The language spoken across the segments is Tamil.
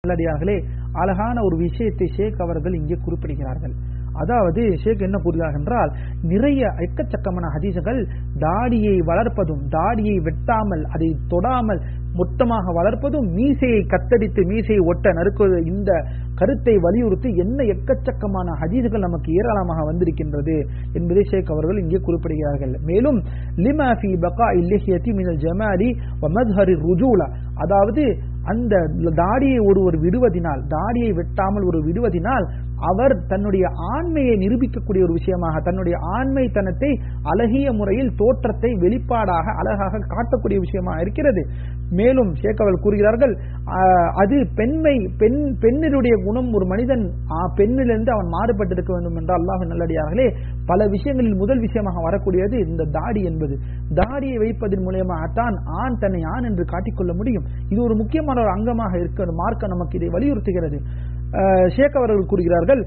நல்லடியார்களே, அழகான ஒரு விஷயத்தை ஷேக் அவர்கள் இங்கே குறிப்பிடுகிறார்கள். அதாவது ஷேக் என்ன கூறுகிறார் என்றால், நிறைய எக்கச்சக்கமான ஹதீசுகள் தாடியை வளர்ப்பதும், தாடியை வெட்டாமல் அதை தொடாமல் மொத்தமாக வளர்ப்பதும், மீசையை கத்தடித்து மீசையை ஒட்ட நறுக்குவது, இந்த கருத்தை வலியுறுத்தி என்ன எக்கச்சக்கமான ஹதீசுகள் நமக்கு ஏராளமாக வந்திருக்கின்றது என்பதை ஷேக் அவர்கள் இங்கே குறிப்பிடுகிறார்கள். மேலும் லிமா ஃபி பகாஇ லிஹ்யதி மினல் ஜமாலி வ மத்ஹரி ருஜூலா, அதாவது அந்த தாடியை ஒருவர் விடுவதினால், தாடியை வெட்டாமல் ஒரு விடுவதினால் அவர் தன்னுடைய ஆண்மையை நிரூபிக்கக்கூடிய ஒரு விஷயமாக, தன்னுடைய ஆண்மைத்தனத்தை அழகிய முறையில் தோற்றத்தை வெளிப்பாடாக அழகாக காட்டக்கூடிய விஷயமாக இருக்கிறது. மேலும் ஷேக் அவர்கள் கூறுகிறார்கள், அது பெண்ணினுடைய குணம், ஒரு மனிதன் பெண்ணிலிருந்து அவன் மாறுபட்டிருக்க வேண்டும் என்றால் அல்லாஹ்வின் நல்லடியார்களே, பல விஷயங்களில் முதல் விஷயமாக வரக்கூடியது இந்த தாடி என்பது. தாடியை வைப்பதன் மூலமாகத்தான் ஆண் தன்னை ஆண் என்று காட்டிக்கொள்ள முடியும். இது ஒரு முக்கியமான ஒரு அங்கமாக இருக்கிற மார்க்கம் நமக்கு இதை வலியுறுத்துகிறது. ஷேக் அவர்கள் கூறுகிறார்கள்,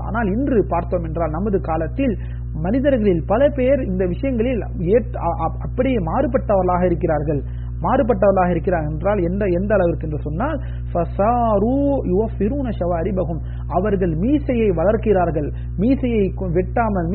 ஆனால் இன்று பார்த்தோம் என்றால் நமது காலத்தில் மனிதர்களில் பல பேர் இந்த விஷயங்களில் அப்படியே மாறுபட்டவர்களாக இருக்கிறார்கள். என்றால் எந்த அளவிற்கு என்று சொன்னால், அவர்கள் மீசையை வளர்க்கிறார்கள், மீசையை வெட்டாமல்,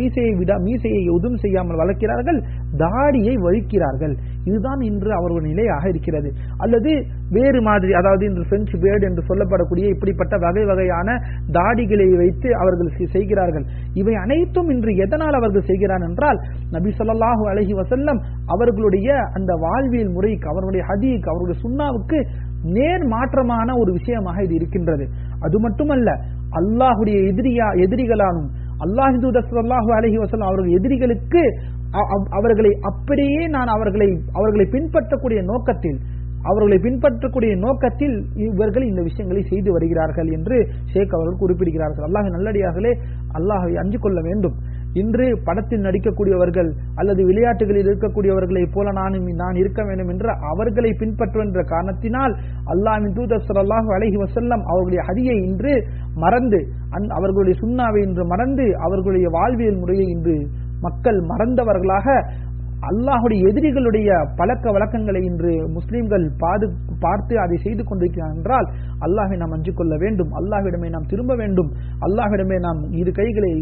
மீசையை உதும் செய்யாமல் வளர்க்கிறார்கள், தாடியை வலிக்கிறார்கள். இதுதான் இன்று அவர்கள் நிலையாக இருக்கிறது. அல்லது வேறு மாதிரி, அதாவது இன்று பிரெஞ்சு பேர்டு என்று சொல்லப்படக்கூடிய இப்படிப்பட்ட வகை வகையான தாடிகளை வைத்து அவர்கள் செய்கிறார்கள். இவை அனைத்தும் இன்று எதனால் அவர்கள் செய்கிறார் என்றால், நபி ஸல்லல்லாஹு அலைஹி வஸல்லம் அவர்களுடைய அந்த வாழ்வியல் முறைக்கு, அவர்களுடைய ஹதீஸ், அவர்களுடைய சுன்னாவுக்கு நேர் மாற்றமான ஒரு விஷயமாக இது இருக்கின்றது. அது மட்டுமல்ல, அல்லாஹுடைய எதிரிகளாலும் அல்லாஹ் தூதர் ஸல்லல்லாஹு அலைஹி வஸல்லம் அவர்கள் எதிரிகளுக்கு அவர்களை அப்படியே அவர்களை பின்பற்றக்கூடிய நோக்கத்தில் இவர்கள் இந்த விஷயங்களை செய்து வருகிறார்கள் என்று ஷேக் அவர்கள் குறிப்பிடுகிறார்கள். அல்லாஹ்வின் நல்லடியார்களே, அல்லாஹ்வை அஞ்சு கொள்ள வேண்டும். இன்று படத்தில் நடிக்கக்கூடியவர்கள் அல்லது விளையாட்டுகளில் இருக்கக்கூடியவர்களை போல நான் இருக்க வேண்டும் என்ற அவர்களை பின்பற்றுகின்ற காரணத்தினால் அல்லாஹ்வின் தூதர் ஸல்லல்லாஹு அலைஹி வஸல்லம் அவர்களுடைய ஹதீயை இன்று மறந்து, அவர்களுடைய சுன்னாவை இன்று மறந்து, அவர்களுடைய வாழ்வியல் முறையை இன்று மக்கள் மறந்தவர்களாக அல்லாஹுடைய எதிரிகளுடைய பழக்க வழக்கங்களை இன்று முஸ்லிம்கள் பார்த்து அதை செய்து கொண்டிருக்கிறார் என்றால் அல்லாஹ்வை நாம் அஞ்சு கொள்ள வேண்டும். அல்லாஹ்விடமே நாம் திரும்ப வேண்டும். அல்லாஹ்விடமே நாம் இரு கைகளை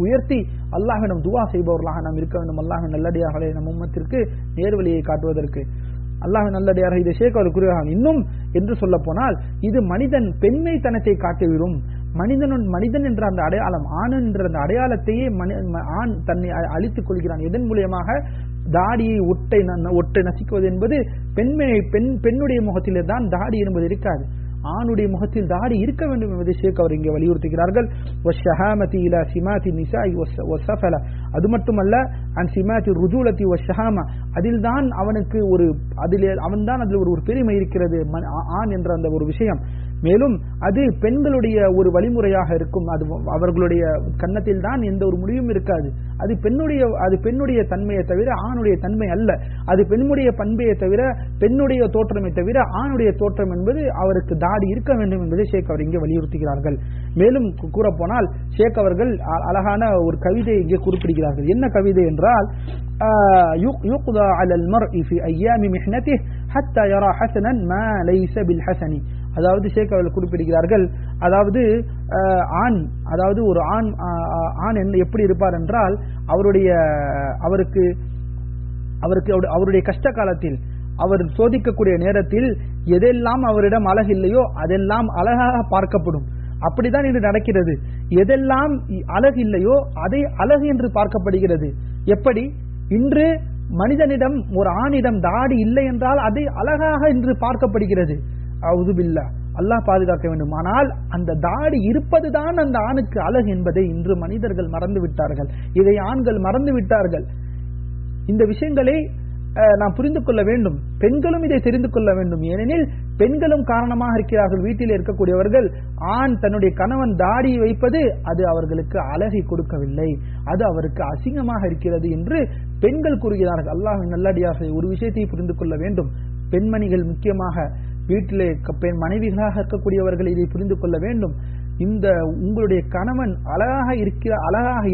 உயர்த்தி அல்லாஹ்விடம் துஆ செய்பவர்களாக நாம் இருக்க வேண்டும். அல்லாஹ்வின் நல்லடியார்களே, நம் உம்மத்திற்கு நேர்வழியை காட்டுவதற்கு அல்லாஹ்வின் நல்லடியார்கள் இதை ஷேக் அவர்கள் கூறுகிறார்கள். இன்னும் என்று சொல்ல போனால், இது மனிதன் பெண்மைத்தனத்தை காட்டிவிடும். மனிதன் என்ற அந்த அடையாளம், ஆண் என்ற அந்த அடையாளத்தையே ஆண் தன்னை அழித்துக் கொள்கிறான். இதன் மூலமாக தாடியை ஒட்டை நசிக்குவது என்பது பெண்ணுடைய முகத்திலே தான் தாடி என்பது இருக்காது. ஆணுடைய முகத்தில் தாடி இருக்க வேண்டும் என்பதை ஷேக் அவர் இங்கே வலியுறுத்துகிறார்கள். அது மட்டுமல்ல, அதில் தான் அவனுக்கு அதில் ஒரு பெருமை இருக்கிறது, ஆண் என்ற அந்த ஒரு விஷயம். மேலும் அது பெண்களுடைய ஒரு வழிமுறையாக இருக்கும். அது அவர்களுடைய கன்னத்தில் தான் எந்த ஒரு முடிவும் இருக்காது. அது பெண்ணுடைய தன்மையை தவிர ஆணுடைய தன்மை அல்ல. அது பெண்ணுடைய பண்பையை தவிர, பெண்ணுடைய தோற்றமை தவிர ஆணுடைய தோற்றம் என்பது அவருக்கு தாடி இருக்க வேண்டும் என்பதை ஷேக் அவர் இங்கே வலியுறுத்துகிறார்கள். மேலும் கூறப்போனால் ஷேக் அவர்கள் அழகான ஒரு கவிதை இங்கே குறிப்பிடுகிறார்கள். என்ன கவிதை என்றால், யுக்தா அலல் மர்இ ஃபி அய்யாமி மிஹ்னதிஹி ஹத்தா யரா ஹஸனன் மா லைஸ பில் ஹஸனி. அதாவது ஷேக் அவர்கள் குறிப்பிடுகிறார்கள், அதாவது ஒரு ஆண் எப்படி இருப்பார் என்றால், அவருடைய கஷ்ட காலத்தில், அவர் சோதிக்கக்கூடிய நேரத்தில் எதெல்லாம் அவரிடம் அழகு இல்லையோ அதெல்லாம் அழகாக பார்க்கப்படும். அப்படிதான் இது நடக்கிறது. எதெல்லாம் அழகு இல்லையோ அதை அழகு என்று பார்க்கப்படுகிறது. எப்படி இன்று மனிதனிடம், ஒரு ஆணிடம் தாடி இல்லை என்றால் அதை அழகாக இன்று பார்க்கப்படுகிறது. அவுது பில்லா, அல்லாஹ் பாதுகாக்க வேண்டும். ஆனால் அந்த தாடி இருப்பதுதான் அந்த ஆணுக்கு அழகு என்பதை இன்று மனிதர்கள் மறந்து விட்டார்கள். இதை ஆண்கள் மறந்து விட்டார்கள். இந்த விஷயங்களை நாம் புரிந்து கொள்ள வேண்டும். பெண்களும் இதை தெரிந்து கொள்ள வேண்டும். ஏனெனில் பெண்களும் காரணமாக இருக்கிறார்கள். வீட்டில் இருக்கக்கூடியவர்கள், ஆண் தன்னுடைய கணவன் தாடி வைப்பது அது அவர்களுக்கு அழகை கொடுக்கவில்லை, அது அவருக்கு அசிங்கமாக இருக்கிறது என்று பெண்கள் கூறுகிறார்கள். அல்லாஹ்வின் நல்லடியார்களே, ஒரு விஷயத்தை புரிந்து கொள்ள வேண்டும். பெண்மணிகள், முக்கியமாக வீட்டிலே மனைவிகளாக இருக்கக்கூடியவர்கள் இதை புரிந்து கொள்ள வேண்டும். இந்த உங்களுடைய கணவன் அழகாக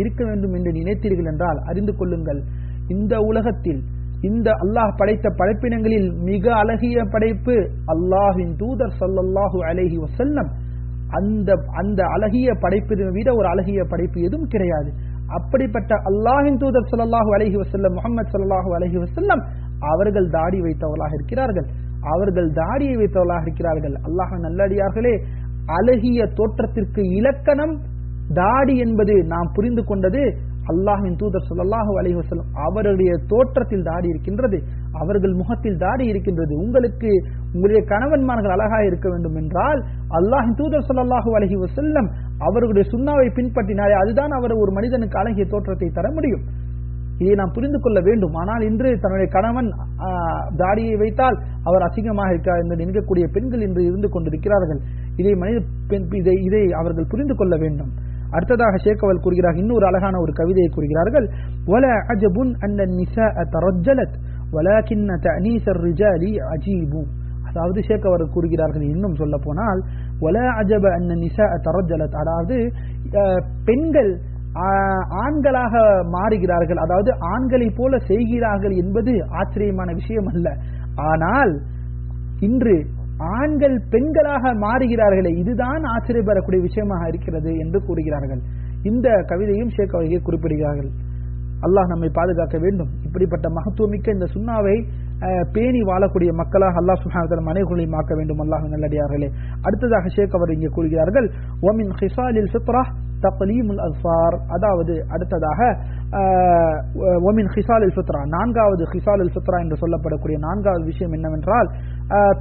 இருக்க வேண்டும் என்று நினைத்தீர்கள் என்றால் அறிந்து கொள்ளுங்கள், இந்த உலகத்தில் இந்த அல்லாஹ் படைத்த படைப்பினங்களில் மிக அழகிய படைப்பு அல்லாஹ்வின் தூதர் ஸல்லல்லாஹு அலைஹி வஸல்லம். அந்த அழகிய படைப்பை விட ஒரு அழகிய படைப்பு எதுவும் கிடையாது. அப்படிப்பட்ட அல்லாஹ்வின் தூதர் ஸல்லல்லாஹு அலைஹி வஸல்லம் முஹம்மது ஸல்லல்லாஹு அலைஹி வஸல்லம் அவர்கள் தாடி வைத்தவர்களாக இருக்கிறார்கள். அவர்கள் தாடியை வைத்தவர்களாக இருக்கிறார்கள். அல்லாஹ்வின் நல்லடியார்களே, அழகிய தோற்றத்திற்கு இலக்கணம் தாடி என்பது நாம் புரிந்து கொண்டது அல்லாஹ்வின் தூதர் ஸல்லல்லாஹு அலைஹி வஸல்லம் அவருடைய தோற்றத்தில் தாடி இருக்கின்றது, அவர்கள் முகத்தில் தாடி இருக்கின்றது. உங்களுடைய கணவன்மார்கள் அழகாக இருக்க வேண்டும் என்றால் அல்லாஹ்வின் தூதர் ஸல்லல்லாஹு அலைஹி வஸல்லம் அவர்களுடைய சுன்னாவை பின்பற்றினாலே அதுதான் அவர் ஒரு மனிதனுக்கு அழகிய தோற்றத்தை தர முடியும். இதை நாம் புரிந்து கொள்ள வேண்டும். ஆனால் இன்று தன்னுடைய கணவன் தாடியை வைத்தால் அவர் அசிங்கமாக இருக்கிறார் என்று நினைக்கக்கூடிய பெண்கள் இன்று இருந்து கொண்டிருக்கிறார்கள். இதை அவர்கள் புரிந்து கொள்ள வேண்டும். அடுத்ததாக ஷேக் அவர்கள் கூறுகிறார்கள், இன்னொரு அழகான ஒரு கவிதையை கூறுகிறார்கள். ولا عجب أن النساء ترجلت ولكن تأنيس الرجال عجيب. அதாவது ஷேக் அவர்கள் கூறுகிறார்கள், இன்னும் சொல்ல போனால் ولا عجب أن النساء ترجلت, அதாவது பெண்கள் ஆண்களாக மாறுகிறார்கள், அதாவது ஆண்களை போல செய்கிறார்கள் என்பது ஆச்சரியமான விஷயம் அல்ல. ஆனால் இன்று ஆண்கள் பெண்களாக மாறுகிறார்களே, இதுதான் ஆச்சரியப்படக்கூடிய விஷயமாக இருக்கிறது என்று கூறுகிறார்கள். இந்த கவிதையும் ஷேக் அவர்கள் குறிப்பிடுகிறார்கள். அல்லாஹ் நம்மை பாதுகாக்க வேண்டும். இப்படிப்பட்ட மகத்துவமிக்க இந்த சுன்னாவை பேணி வாழக்கூடிய மக்களாக அல்லாஹ் சுப்ஹானஹு வ தஆலா அனைவர்களையும் ஆக்க வேண்டும். அல்லாஹ் நல்லடியார்களே, அடுத்ததாக ஷேக் அவர் இங்கே கூறுகிறார்கள், வமின் ஹிசாலில் ஃபித்ரஹ் தக்லீமுல் அஸ்ஃபார். அதாவது அடுத்ததாக வமின் ஹிசாலில் ஃபித்ரா, நான்காவது ஹிசாலுல் ஃபித்ரா என்று சொல்லப்படக்கூடிய நான்காவது விஷயம் என்னவென்றால்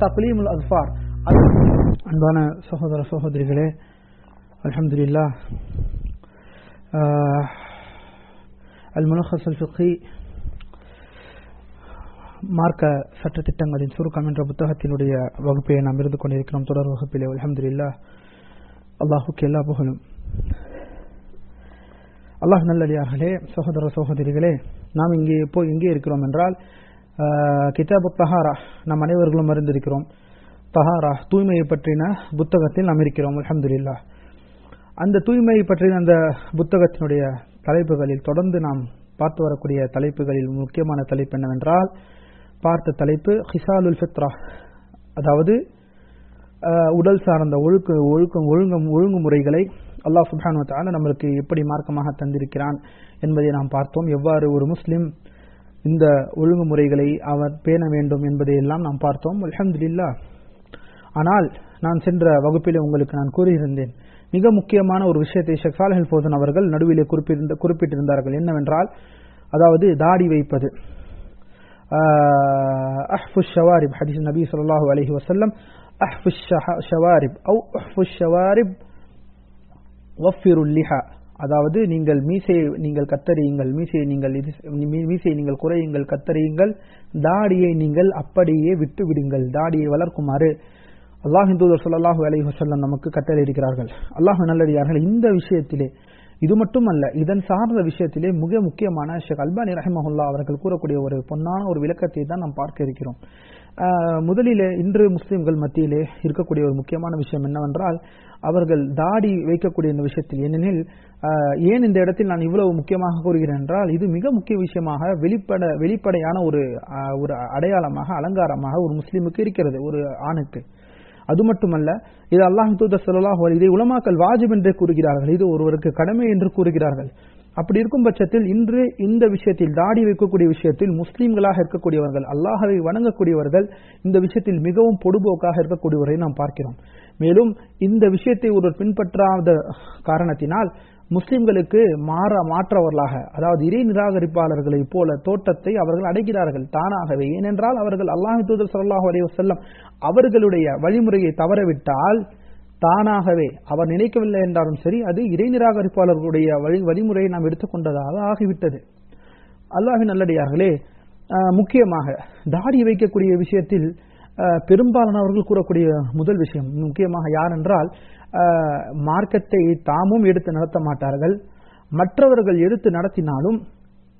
தக்லீமுல் அஸ்ஃபார். அன்பான சகோதர சகோதரிகளே, அல்ஹம்துலில்லாஹ், அல் முலஹஸ் அல் ஃபிக்ஹி மார்க்க சட்டத்திட்டங்களின் சுருக்கம் என்ற புத்தகத்தினுடைய வகுப்பை நாம் இருந்து கொண்டிருக்கிறோம், தொடர் வகுப்பிலே. அல்ஹம்துலில்லாஹ், அல்லாஹுக்கு எல்லா புகழும். அல்லாஹ் நல்லடியார்களே, சகோதர சகோதரிகளே, நாம் எங்கே இருக்கிறோம் என்றால் கிதாபு தஹாரா, நம் அனைவர்களும் அறிந்திருக்கிறோம். தஹாரா, தூய்மையை பற்றின புத்தகத்தில் நாம் இருக்கிறோம். அல்ஹம்துலில்லாஹ், அந்த தூய்மையை பற்றின அந்த புத்தகத்தினுடைய தலைப்புகளில் தொடர்ந்து நாம் பார்த்து வரக்கூடிய தலைப்புகளில் முக்கியமான தலைப்பு என்னவென்றால், பார்த்த தலைப்பு ஹிசாலுல் ஃபித்ரா, அதாவது உடல் சார்ந்த ஒழுங்குமுறைகளை அல்லாஹ் சுப்ஹானஹு வ தஆலா நமக்கு எப்படி மார்க்கமாக தந்திருக்கிறான் என்பதை நாம் பார்த்தோம். எவ்வாறு ஒரு முஸ்லிம் இந்த ஒழுங்குமுறைகளை அவர் பேண வேண்டும் என்பதை எல்லாம் நாம் பார்த்தோம். அல்ஹம்துலில்லாஹ். ஆனால் நான் சென்ற வகுப்பிலே உங்களுக்கு நான் கூறியிருந்தேன், மிக முக்கியமான ஒரு விஷயத்தை ஷேக் சாலிஹ் அல் ஃபௌசான் அவர்கள் நடுவிலே குறிப்பிட்டிருந்தார்கள். என்னவென்றால், அதாவது தாடி வைப்பது. அஹ்ஃபுஷ் ஷவாரிப், ஹதீஸ் நபி ஸல்லல்லாஹு அலைஹி வஸல்லம், அஹ்ஃபுஷ் ஷவாரிப் அவ் அஹ்ஃபுஷ் ஷவாரிப் வஃபிருல் லிஹா, அதாவது நீங்கள் மீசையை நீங்கள் கத்தரியுங்கள், மீசையை நீங்கள் குறையுங்கள், கத்தரியுங்கள், தாடியை நீங்கள் அப்படியே விட்டு விடுங்கள், தாடியை வளர்க்குமாறு அல்லாஹ்வின் தூதர் ஸல்லல்லாஹு அலைஹி வஸல்லம் நமக்கு கட்டளை இருக்கிறார்கள். அல்லாஹ் நல்லடியார்கள், இந்த விஷயத்திலே இது மட்டுமல்ல, இதன் சார்ந்த விஷயத்திலே மிக முக்கியமான ஷேக் அல்பானி ரஹிமஹுல்லாஹ் அவர்கள் கூறக்கூடிய ஒரு பொன்னான ஒரு விளக்கத்தை தான் நாம் பார்க்க இருக்கிறோம். முதலிலே இன்று முஸ்லிம்கள் மத்தியிலே இருக்கக்கூடிய ஒரு முக்கியமான விஷயம் என்னவென்றால், அவர்கள் தாடி வைக்கக்கூடிய இந்த விஷயத்தில், ஏனெனில் ஏன் இந்த இடத்தில் நான் இவ்வளவு முக்கியமாக கூறுகிறேன் என்றால், இது மிக முக்கிய விஷயமாக வெளிப்படையான ஒரு அடையாளமாக, அலங்காரமாக ஒரு முஸ்லிமுக்கு இருக்கிறது, ஒரு ஆணுக்கு. அது மட்டுமல்ல, இது அல்லாஹ்வின் தூதர் ஸல்லல்லாஹு அலைஹி, இதை உலமாக்கள் வாஜிப் என்றே கூறுகிறார்கள், இது ஒருவருக்கு கடமை என்று கூறுகிறார்கள். அப்படி இருக்கும் பட்சத்தில் இன்று இந்த விஷயத்தில், தாடி வைக்கக்கூடிய விஷயத்தில் முஸ்லிம்களாக இருக்கக்கூடியவர்கள், அல்லாஹ்வை வணங்கக்கூடியவர்கள் இந்த விஷயத்தில் மிகவும் பொடுபோக்காக இருக்கக்கூடியவரை நாம் பார்க்கிறோம். மேலும் இந்த விஷயத்தை ஒருவர் பின்பற்றாத காரணத்தினால் முஸ்லிம்களுக்கு மாற்றவர்களாக, அதாவது இறை நிராகரிப்பாளர்களை போல தோட்டத்தை அவர்கள் அடைகிறார்கள் தானாகவே. ஏனென்றால் அவர்கள் அல்லாஹ்வின் தூதர் ஸல்லல்லாஹு அலைஹி வஸல்லம் அவர்களுடைய வழிமுறையை தவறவிட்டால் தானாகவே, அவர் நினைக்கவில்லை என்றாலும் சரி, அது இறை நிராகரிப்பாளர்களுடைய வழிமுறையை நாம் எடுத்துக்கொண்டதாக ஆகிவிட்டது. அல்லாஹ்வின் நல்லடியார்களே, முக்கியமாக தாடி வைக்கக்கூடிய விஷயத்தில் பெரும்பாலானவர்கள் கூறக்கூடிய முதல் விஷயம், முக்கியமாக யார் என்றால், மார்க்கத்தை தாமும் எடுத்து நடத்த மாட்டார்கள், மற்றவர்கள் எடுத்து நடத்தினாலும்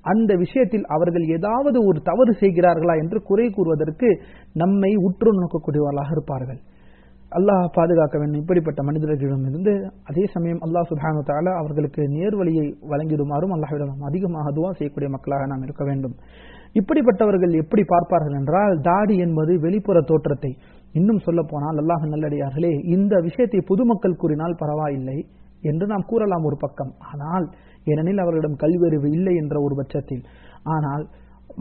அந்த விஷயத்தில் அவர்கள் ஏதாவது ஒரு தவறு செய்கிறார்களா என்று குறை கூறுவதற்கு நம்மை உற்று நோக்கக்கூடியவர்களாக இருப்பார்கள். அல்லாஹ் பாதுகாக்க வேண்டும் இப்படிப்பட்ட மனிதர்களிடமிருந்து. அதே சமயம் அல்லாஹ் சுப்ஹானஹு வ தஆலா அவர்களுக்கு நேர்வழியை வழங்கிடுமாறும் அல்லாஹ்விடம் அதிகமாக துஆ செய்யக்கூடிய மக்களாக நாம் இருக்க வேண்டும். இப்படிப்பட்டவர்கள் எப்படி பார்ப்பார்கள் என்றால், தாடி என்பது வெளிப்புற தோற்றத்தை, இன்னும் சொல்ல போனால் அல்லாஹ் நல்லடியார்களே, இந்த விஷயத்தை பொதுமக்கள் கூறினால் பரவாயில்லை என்று நாம் கூறலாம் ஒரு பக்கம். ஆனால் ஏனெனில் அவர்களிடம் கல்வியறிவு இல்லை என்ற ஒரு பட்சத்தில். ஆனால்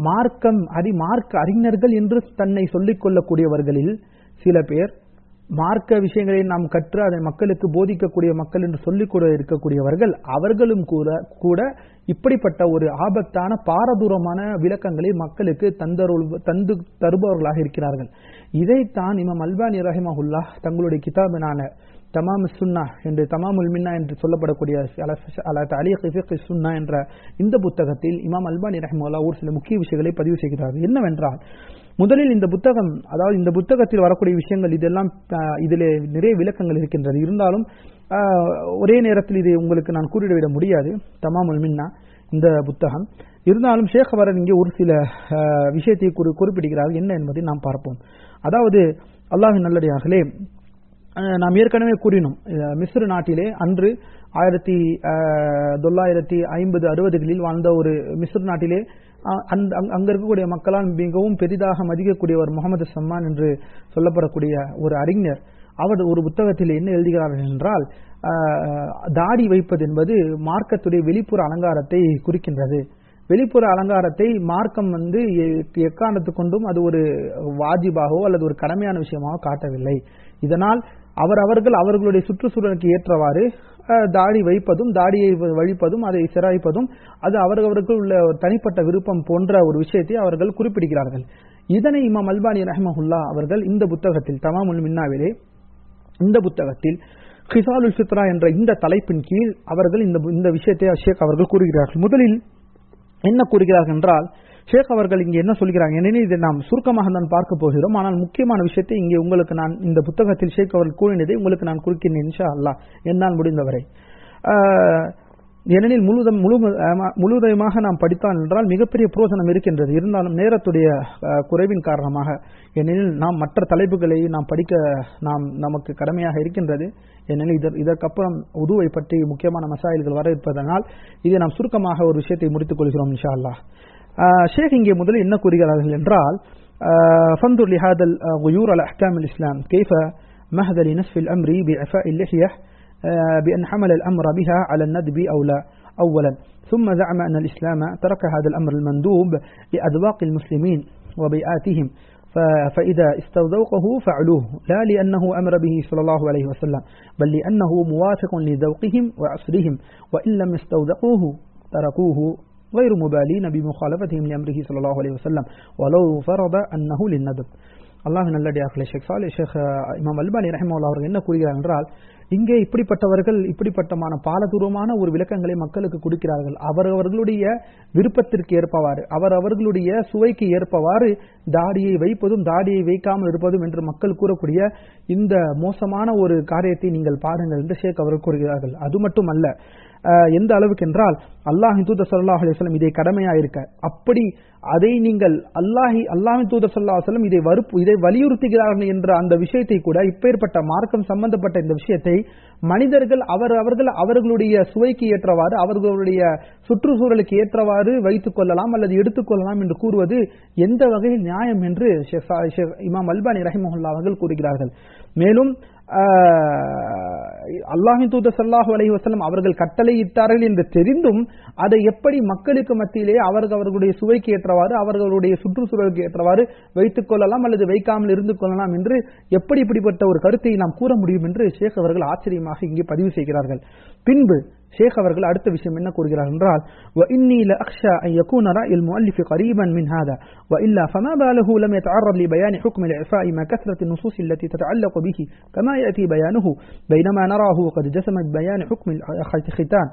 மார்க்க அறிஞர்கள் என்று தன்னை சொல்லிக் கொள்ளக்கூடியவர்களில் சில பேர் மார்க்க விஷயங்களை நாம் கற்று அதை மக்களுக்கு போதிக்கக்கூடிய மக்கள் என்று சொல்லிக் கூட இருக்கக்கூடியவர்கள், அவர்களும் கூட இப்படிப்பட்ட ஒரு ஆபத்தான பாரதூரமான விளக்கங்களை மக்களுக்கு தந்து தருபவர்களாக இருக்கிறார்கள். இதைத்தான் இமாம் அல்பானி ரஹிமஹுல்லாஹ் தங்களுடைய கிதாபினான தமாம் சுன்னா என்று தமாமுல் மின்னா என்று சொல்லப்படக்கூடிய சுன்னா என்ற இந்த புத்தகத்தில் இமாம் அல்பானி ரஹிமஹுல்லாஹ் ஒரு சில முக்கிய விஷயங்களை பதிவு செய்கிறார்கள். என்னவென்றால், முதலில் இந்த புத்தகம், அதாவது இந்த புத்தகத்தில் வரக்கூடிய விஷயங்கள் இதெல்லாம் இதிலே நிறைய விளக்கங்கள் இருக்கின்றது. இருந்தாலும் ஒரே நேரத்தில் இதை உங்களுக்கு நான் கூறிவிட முடியாது. தமாமுல் மின்னா இந்த புத்தகம் இருந்தாலும் ஷேக் அவர்கள் இங்கே ஒரு சில விஷயத்தை குறிப்பிடுகிறார்கள். என்ன என்பதை நாம் பார்ப்போம். அதாவது அல்லாஹ்வின் நல்லடியார்களே, நாம் ஏற்கனவே கூறினோம், மிஸ்ர் நாட்டிலே அன்று 1950-60களில் வாழ்ந்த ஒரு மிஸ்ர் நாட்டிலே அங்க இருக்கக்கூடிய மக்களால் மிகவும் பெரிதாக மதிக்கக்கூடியவர் முகமது சம்மான் என்று சொல்லப்படக்கூடிய ஒரு அறிஞர். அவர் ஒரு புத்தகத்தில் என்ன எழுதுகிறார்கள் என்றால், தாடி வைப்பது என்பது மார்க்கத்துடைய வெளிப்புற அலங்காரத்தை குறிக்கின்றது. வெளிப்புற அலங்காரத்தை மார்க்கம் எக்காரணத்து கொண்டும் அது ஒரு வாஜிபாகவோ அல்லது ஒரு கடமையான விஷயமாக காட்டவில்லை. இதனால் அவர்களுடைய சுற்றுச்சூழலுக்கு ஏற்றவாறு தாடி வைப்பதும் தாடியை வழிப்பதும் அதை சிராய்ப்பதும் அது அவர்களுக்கு உள்ள தனிப்பட்ட விருப்பம் போன்ற ஒரு விஷயத்தை அவர்கள் குறிப்பிடுகிறார்கள். இதனை இமாம் அல்பானி ரஹ்மஹுல்லாஹ் அவர்கள் இந்த புத்தகத்தில் தமாமுல் மின்னாவிலே இந்த புத்தகத்தில் ஹிசாலுல் ஃபித்ரா என்ற இந்த தலைப்பின் கீழ் அவர்கள் இந்த விஷயத்தை ஷேக் அவர்கள் கூறுகிறார்கள். முதலில் என்ன கூறுகிறார்கள் என்றால், ஷேக் அவர்கள் இங்கே என்ன சொல்கிறாங்க, ஏனெனில் இதை நாம் சுருக்கமாக தான் பார்க்க போகிறோம். ஆனால் முக்கியமான விஷயத்தை இங்கே உங்களுக்கு நான் இந்த புத்தகத்தில் ஷேக் அவர்கள் கூறினதை உங்களுக்கு நான் குறிக்கிறேன் இன்ஷா அல்லாஹ் என்னால் முடிந்தவரை. ஏனெனில் முழுவதுமாக நாம் படித்தான் என்றால் மிகப்பெரிய புரோஜனம் இருக்கின்றது. இருந்தாலும் நேரத்துடைய குறைவின் காரணமாக, ஏனெனில் நாம் மற்ற தலைப்புகளை நாம் படிக்க நமக்கு கடமையாக இருக்கின்றது. ஏனெனில் இதற்கப்புறம் உதுவை பற்றி முக்கியமான மசாயில்கள் வர இருப்பதனால் இதை நாம் சுருக்கமாக ஒரு விஷயத்தை முடித்துக் கொள்கிறோம் இன்ஷா அல்லாஹ். ஷேக் இங்கே முதலில் என்ன கூறுகிறார்கள் என்றால், ஃபன்துர் லிஹாதல் குயூர் அல் அஹ்காம் அல் இஸ்லாம் கைஃப மஹத லினஸ்ஃபி அல் அம்ரி பிஅஃபாஇ اللحية بأن حمل الأمر بها على الندب أولا ثم زعم أن الإسلام ترك هذا الأمر المندوب لأذواق المسلمين وبيئاتهم فإذا استوذوقه فعلوه لا لأنه أمر به صلى الله عليه وسلم بل لأنه موافق لذوقهم وعصرهم وإن لم يستوذقوه تركوه غير مبالين بمخالفتهم لأمره صلى الله عليه وسلم ولو فرض أنه للندب. அல்லாஹ் நல்லடியார்களே, ஷேக் இமாம் அல்பானி ரஹிமஹுல்லாஹ் அவர்கள் என்ன கூறுகிறார் என்றால், இங்கே இப்படிப்பட்டவர்கள் இப்படிப்பட்டமான பாலதூரமான ஒரு விளக்கங்களை மக்களுக்கு கொடுக்கிறார்கள். அவர்களுடைய விருப்பத்திற்கு ஏற்பவாறு, அவர்களுடைய சுவைக்கு ஏற்பவாறு தாடியை வைப்பதும் தாடியை வைக்காமல் இருப்பதும் என்று மக்கள் கூறக்கூடிய இந்த மோசமான ஒரு காரியத்தை நீங்கள் பாருங்கள் என்று ஷேக் அவர்கள் கூறுகிறார்கள். அது மட்டுமல்ல, எந்த அளவுக்கு என்றால், அல்லாஹ்வின் தூதர் ஸல்லல்லாஹு அலைஹி வஸல்லம் இதை கடமையாயிருக்க, அப்படி அதை நீங்கள் அல்லாஹ்வின் தூதர் ஸல்லல்லாஹு அலைஹி வஸல்லம் இதை வலியுறுத்துகிறார்கள் என்ற அந்த விஷயத்தை கூட, இப்பேற்பட்ட மார்க்கம் சம்பந்தப்பட்ட இந்த விஷயத்தை மனிதர்கள் அவர்களுடைய சுவைக்கு ஏற்றவாறு அவர்களுடைய சுற்றுச்சூழலுக்கு ஏற்றவாறு வைத்துக் கொள்ளலாம் அல்லது எடுத்துக்கொள்ளலாம் என்று கூறுவது எந்த வகையில் நியாயம் என்று இமாம் அல்பானி ரஹிமஹுல்லாஹ் அவர்கள் கூறுகிறார்கள். மேலும் அல்லாஹ்வின் தூதர் ஸல்லல்லாஹு அலைஹி வஸல்லம் அவர்கள் கட்டளையிட்டார்கள் என்று தெரிந்தும் அதை எப்படி மக்களுக்கு மத்தியிலே அவர்களுடைய சுவைக்கு ஏற்றவாறு அவர்களுடைய சுற்றுச்சூழலுக்கு ஏற்றவாறு வைத்துக் கொள்ளலாம் அல்லது வைக்காமல் இருந்து கொள்ளலாம் என்று எப்படி இப்படிப்பட்ட ஒரு கருத்தை நாம் கூற முடியும் என்று ஷேக் அவர்கள் ஆச்சரியமாக இங்கே பதிவு செய்கிறார்கள். பின்பு ஷேக் அவர்கள் அடுத்த விஷயம் என்ன கூறுகிறார் என்றால், وإني لأخشى أن يكون رأي المؤلف قريبا من هذا وإلا فما باله لم يتعرض لبيان حكم الإعفاء مع كثرة النصوص التي تتعلق به كما يأتي بيانه بينما نراه قد جسم بيان حكم الختان.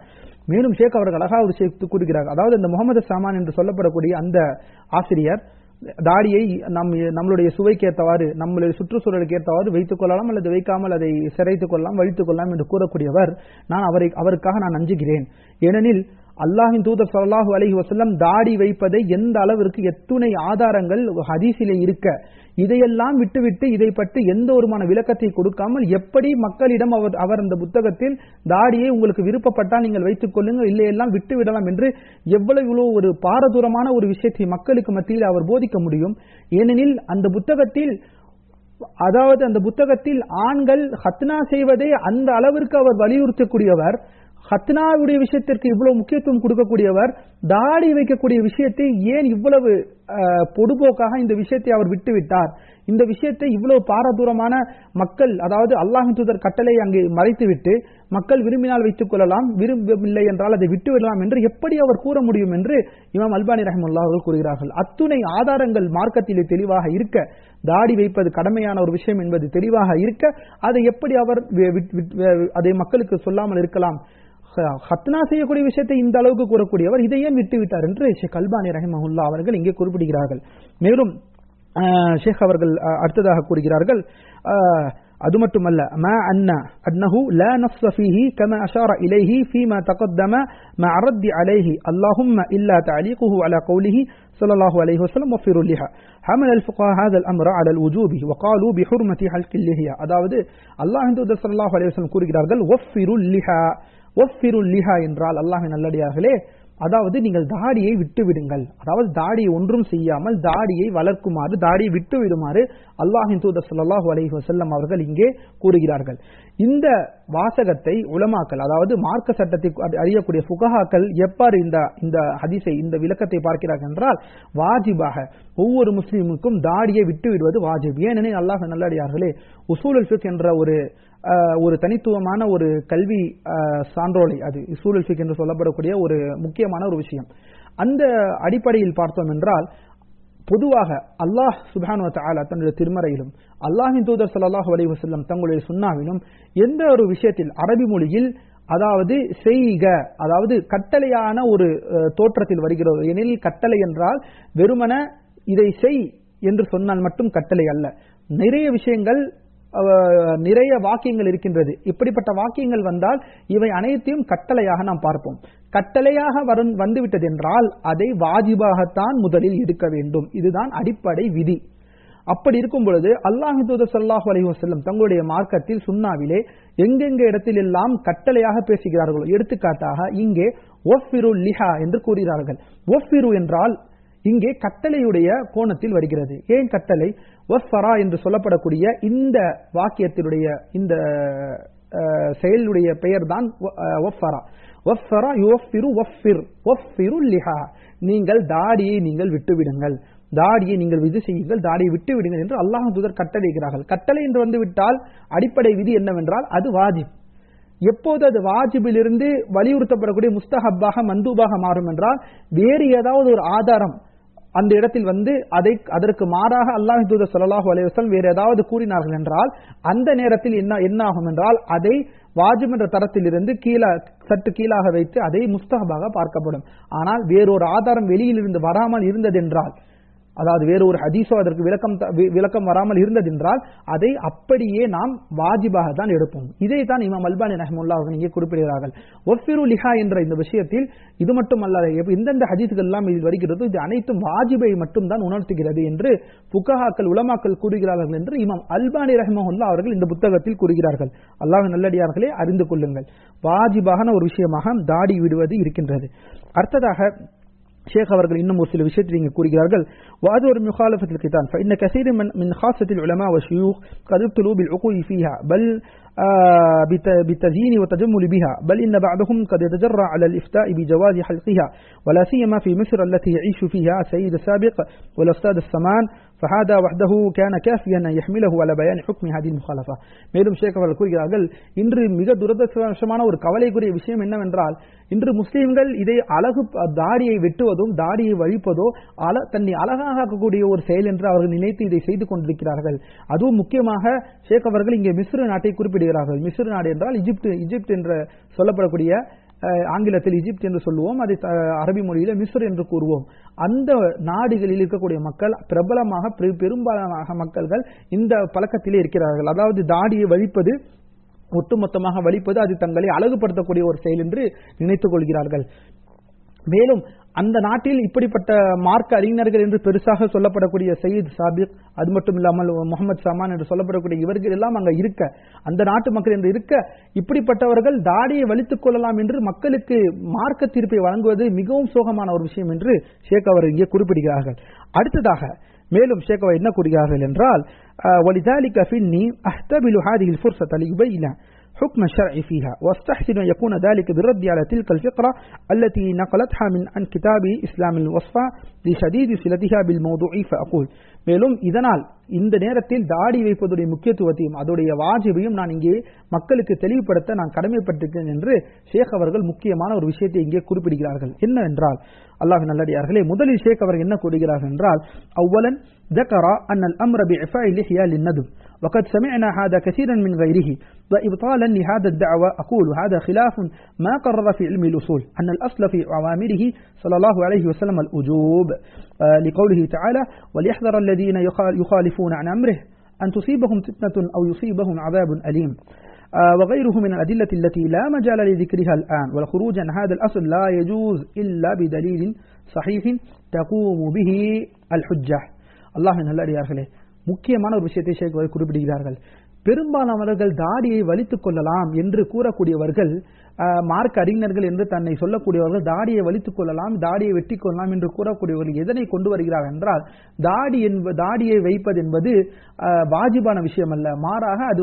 மேலும் ஷேக் அவர்கள் அழகாக ஒரு விஷயத்தை கூறுகிறார். அதாவது இந்த முகமது சாமான் என்று சொல்லப்படக்கூடிய அந்த ஆசிரியர் தாடியை நம்மளுடைய சுவைக்கு ஏற்றவாறு நம்மளுடைய சுற்றுச்சூழலுக்கு ஏற்றவாறு வைத்துக் கொள்ளலாம் அல்லது வைக்காமல் அதை சிரைத்துக் கொள்ளலாம் வழித்துக் கொள்ளலாம் என்று கூறக்கூடியவர், அவருக்காக நான் அஞ்சுகிறேன். ஏனெனில் அல்லாஹ்வின் தூதர் ஸல்லல்லாஹு அலைஹி வஸல்லம் தாடி வைப்பதை எந்த அளவிற்கு எத்துணை ஆதாரங்கள் ஹதீஸிலே இருக்க, இதையெல்லாம் விட்டுவிட்டு இதை பற்றி எந்த ஒருமான விளக்கத்தை கொடுக்காமல் எப்படி மக்களிடம் அவர் அந்த புத்தகத்தில் தாடியை உங்களுக்கு விருப்பப்பட்டால் நீங்கள் வைத்துக் கொள்ளுங்கள், இல்லையெல்லாம் விட்டு விடலாம் என்று எவ்வளவு ஒரு பாரதூரமான ஒரு விஷயத்தை மக்களுக்கு மத்தியில் அவர் போதிக்க முடியும். ஏனெனில் அந்த புத்தகத்தில் ஆண்கள் ஹத்னா செய்வதை அந்த அளவிற்கு அவர் வலியுறுத்தக்கூடியவர், ஹத்னாவுடைய விஷயத்திற்கு இவ்வளவு முக்கியத்துவம் கொடுக்கக்கூடியவர், தாடி வைக்கக்கூடிய விஷயத்தை ஏன் இவ்வளவு பொடுபோக்காக இந்த விஷயத்தை அவர் விட்டுவிட்டார்? இந்த விஷயத்தை இவ்வளவு பாரதூரமான மக்கள், அதாவது அல்லாஹ்வின் தூதர் கட்டளை அங்கே மறைத்துவிட்டு மக்கள் விரும்பினால் வைத்துக் கொள்ளலாம், விரும்பவில்லை என்றால் அதை விட்டுவிடலாம் என்று எப்படி அவர் கூற முடியும் என்று இமாம் அல்பானி ரஹிமஹுல்லாஹ் அவர்கள் கூறுகிறார்கள். அத்துணை ஆதாரங்கள் மார்க்கத்திலே தெளிவாக இருக்க, தாடி வைப்பது கடமையான ஒரு விஷயம் என்பது தெளிவாக இருக்க, அதை எப்படி அவர் அதை மக்களுக்கு சொல்லாமல் இருக்கலாம்? ஹத்னா செய்யக்கூடிய விஷயத்தை இந்த அளவுக்கு கூறக்கூடியவர் இதை ஏன் விட்டுவிட்டார் என்று ஷேக் அல்பானி ரஹிமஹுல்லாஹ் அவர்கள் இங்கே குறிப்பிடுகிறார்கள். மேலும் ஷேக் அவர்கள் அடுத்ததாக கூறுகிறார்கள், அது மட்டுமல்ல, ما أنه لا نص فيه كما أشار إليه فيما تقدم مع رد عليه اللهم إلا تعليقه على قوله صلى الله عليه وسلم وفر اللحى حمل الفقهاء هذا الأمر على الوجوب وقالوا بحرمة حلق اللحية. அதாவது அல்லாஹ்வின் தூதர் ஸல்லல்லாஹு அலைஹி வஸல்லம் கூறுகிறார்கள், வஃபிருல் லிஹா என்றால் அல்லாஹ்வின் நல்லடியார்களே, அதாவது நீங்கள் தாடியை விட்டு விடுங்கள், அதாவது தாடியை ஒன்றும் செய்யாமல் தாடியை வளர்க்குமாறு, தாடியை விட்டு விடுமாறு அல்லாஹ்வின் தூதர் ஸல்லல்லாஹு அலைஹி வஸல்லம் அவர்கள் இங்கே கூறுகிறார்கள். இந்த வாசகத்தை உலமாக்கள், அதாவது மார்க்க சட்டத்தை அறியக்கூடிய ஃபுகஹாக்கள் எவ்வாறு இந்த ஹதீஸை, இந்த விளக்கத்தை பார்க்கிறார்கள் என்றால், வாஜிபாக ஒவ்வொரு முஸ்லிமுக்கும் தாடியை விட்டு விடுவது வாஜிப். ஏனெனில் அல்லாஹ் நல்லடியார்களே, உசூலுல் ஃபிக்ஹ் என்ற ஒரு தனித்துவமான ஒரு கல்வி சான்றோலை, அது உசூலுல் ஃபிக்ஹ் என்று சொல்லப்படக்கூடிய ஒரு முக்கியமான ஒரு விஷயம். அந்த அடிப்படையில் பார்த்தோம் என்றால், பொதுவாக அல்லாஹ் சுப்ஹானஹு வ தஆலா தன்னுடைய திருமறையிலும் அல்லாஹ்வின் தூதர் ஸல்லல்லாஹு அலைஹி வஸல்லம் தங்களுடைய சுன்னாவிலும் எந்த ஒரு விஷயத்தில் அரபி மொழியில் அதாவது செய்க, அதாவது கட்டளையான ஒரு தோற்றத்தில் வருகிறது. ஏனெனில் கட்டளை என்றால் வெறுமன இதை செய் என்று சொன்னால் மட்டும் கட்டளை அல்ல. நிறைய விஷயங்கள், நிறைய வாக்கியங்கள் இருக்கின்றது. இப்படிப்பட்ட வாக்கியங்கள் வந்தால் இவை அனைத்தையும் கட்டளையாக நாம் பார்ப்போம். கட்டளையாக வந்துவிட்டது என்றால் அதை வாஜிபாகத்தான் முதலில் எடுக்க வேண்டும். இதுதான் அடிப்படை விதி. அப்படி இருக்கும் பொழுது அல்லாஹ்வின் தூதர் ஸல்லல்லாஹு அலைஹி வஸல்லம் தங்களுடைய மார்க்கத்தில் சுன்னாவிலே எங்கெங்க இடத்தில் எல்லாம் கட்டளையாக பேசுகிறார்களோ, எடுத்துக்காட்டாக இங்கே வஃபிருல் லிஹா என்று கூறுகிறார்கள். வஃபிரு என்றால் இங்கே கட்டளையுடைய கோணத்தில் வருகிறது. ஏன் கட்டளை? வஃபரா என்று சொல்லப்படக்கூடிய இந்த வாக்கியத்தினுடைய இந்த செயலுடைய பெயர் தான் வஃபரா. வஃபரா யுவஃபிரு வஃபிருல் லிஹா, நீங்கள் தாடியை நீங்கள் விட்டுவிடுங்கள், தாடியை நீங்கள் விதி செய்யுங்கள், தாடியை விட்டு விடுங்கள் என்று அல்லாஹ் தூதர் கட்டளைகிறார்கள். கட்டளை என்று வந்துவிட்டால் அடிப்படை விதி என்னவென்றால் அது வாஜிப். எப்போது அது வாஜிபிலிருந்து வலியுறுத்தப்படக்கூடிய முஸ்தஹப்பாக மந்தூபாக மாறும் என்றால், வேறு ஏதாவது ஒரு ஆதாரம் அந்த இடத்தில் அதற்கு மாறாக அல்லாஹ்வின் தூதர் ஸல்லல்லாஹு அலைஹி வஸல்லம் வேறு ஏதாவது கூறினார்கள் என்றால், அந்த நேரத்தில் என்ன ஆகும் என்றால், அதை வாஜிப் என்ற தரத்திலிருந்து சற்று கீழாக வைத்து அதை முஸ்தஹபாக பார்க்கப்படும். ஆனால் வேறொரு ஆதாரம் வெளியிலிருந்து வராமல் இருந்ததென்றால், அதாவது வேறு ஒரு ஹதீஸோ அதற்கு விளக்கம் வராமல் இருந்ததென்றால் அதை அப்படியே நாம் வாஜிபாக தான் எடுப்போம். இதை தான் இமாம் அல்பானி ரஹ்மத்துல்லாஹி அவர்கள் இங்கே குறிப்பிடுகிறார்கள். வஃபிரு லிஹா என்ற இந்த விஷயத்தில் இது மட்டுமல்ல, எந்தெந்த ஹதீஸ்கள் எல்லாம் இதில் வருகிறது, இது அனைத்தும் வாஜிபை மட்டும் தான் உணர்த்துகிறது என்று ஃபுகஹாக்கள், உலமாக்கள் கூறுகிறார்கள் என்று இமாம் அல்பானி ரஹ்மத்துல்லாஹி அவர்கள் இந்த புத்தகத்தில் கூறுகிறார்கள். அல்லாஹ்வின் நல்லடியார்களே, அறிந்து கொள்ளுங்கள், வாஜிபான ஒரு விஷயமாக தாடி விடுவது இருக்கின்றது. அடுத்ததாக ஷேக் அவர்கள் இன்னும் ஒரு சில விஷயத்தை இங்கே கூறுகிறார்கள். وهذا من مخالفة الختان فإن كثير من خاصة العلماء والشيوخ قد ابتلوا بالعقوق فيها بل بالتزيين والتجمل بها، بل إن بعضهم قد يتجرأ على الإفتاء بجواز حلقها، ولا سيما في مصر التي يعيش فيها السيد السابق والأستاذ السمان، فهذا وحده كان كافيا أن يحمله على بيان حكم هذه المخالفة. மேலும் ஷேக் அவர்கள் கூறுகிறார்கள், இன்று மிக துரதிர்ஷ்டவசமான ஒரு கவலைக்குரிய விஷயம் என்னவென்றால், இன்று முஸ்லிம்கள் இதை தாடியை வெட்டுவதும் தாடியை வழிப்பதோ தன்னை அழகாக ஆக்கக்கூடிய ஒரு செயல் என்று அவர்கள் நினைத்து இதை செய்து கொண்டிருக்கிறார்கள். அதுவும் முக்கியமாக ஷேக் அவர்கள் இங்கே மிஸ்ர் நாட்டை குறிப்பிடுகிறார்கள். மிஸ்ர் நாடு என்றால் இஜிப்ட் என்று சொல்லப்படக்கூடிய, ஆங்கிலத்தில் இஜிப்ட் என்று சொல்லுவோம், அதை அரபி மொழியில மிஸ்ர் என்று கூறுவோம். அந்த நாடுகளில் இருக்கக்கூடிய மக்கள் பிரபலமாக பெரும்பாலான மக்கள்கள் இந்த பழக்கத்திலே இருக்கிறார்கள். அதாவது தாடியை வழிப்பது, ஒட்டுமொத்தமாக வலிப்பது, அது தங்களை அழகுபடுத்தக்கூடிய ஒரு செயல் என்று நினைத்துக் கொள்கிறார்கள். மேலும் அந்த நாட்டில் இப்படிப்பட்ட மார்க்க அறிஞர்கள் என்று பெருசாக சொல்லப்படக்கூடிய சயீத் சாபிக், அது மட்டும் இல்லாமல் முகமது சமான் என்று சொல்லப்படக்கூடிய இவர்கள் எல்லாம் அங்க இருக்க, அந்த நாட்டு மக்கள் என்று இருக்க, இப்படிப்பட்டவர்கள் தாடியை வலித்துக் கொள்ளலாம் என்று மக்களுக்கு மார்க்க தீர்ப்பை வழங்குவது மிகவும் சோகமான ஒரு விஷயம் என்று ஷேக் அவர் இங்கே குறிப்பிடுகிறார்கள். அடுத்ததாக மேலும் ஷேக் அவர் என்ன கூறுகிறார்கள் என்றால், وَلِذَلِكَ فِنِّي أَحْتَبِلُ هَذِهِ الْفُرْصَةَ لِيُبَيِّنَ حكم الشرع فيها واستحسن أن يكون ذلك بالرد على تلك الفقرة التي نقلتها عن كتاب إسلام الوصفة لشديد صلتها بالموضوع فأقول. மேலும் இதனால் இந்த நேரத்தில் தாடி வைப்பதுடைய முக்கியத்துவத்தையும் அதோடைய வாஜிபையும் நான் இங்கே மக்களுக்கு தெளிவுபடுத்த நான் கடமைப்பட்டிருக்கிறேன் என்று ஷேக் அவர்கள் முக்கியமான ஒரு விஷயத்தை இங்கே குறிப்பிடுகிறார்கள். என்னவென்றால், அல்லாஹ்வின் நல்லடியார்களே, முதலில் ஷேக் அவர்கள் என்ன கூறுகிறார்கள் என்றால், அவ்வலன் ذكر أن الأمر بإعفاء اللحية للندب وقد سمعنا هذا كثيرا من غيره وإبطالا لهذا الدعوة أقول هذا خلاف ما قرر في علم الأصول أن الأصل في أوامره صلى الله عليه وسلم الوجوب لقوله تعالى وليحذر الذين يخالفون عن أمره أن تصيبهم فتنة أو يصيبهم عذاب أليم وغيره من الأدلة التي لا مجال لذكرها الآن والخروج عن هذا الأصل لا يجوز إلا بدليل صحيح تقوم به الحجة. அல்லாஹ்வின் நல்லடியார்களே, முக்கியமான ஒரு விஷயத்தை ஷேக் குறிப்பிடுகிறார்கள். பெரும்பாலானவர்கள் தாடியை வலித்துக் கொள்ளலாம் என்று கூறக்கூடியவர்கள், மார்க்க அறிஞர்கள் என்று தன்னை சொல்லக்கூடியவர்கள் தாடியை வலித்துக் கொள்ளலாம், தாடியை வெட்டி கொள்ளலாம் என்று கூறக்கூடியவர்கள் எதனை கொண்டு வருகிறார்கள் என்றால், தாடியை வைப்பது என்பது வாஜிபான விஷயம் அல்ல, மாறாக அது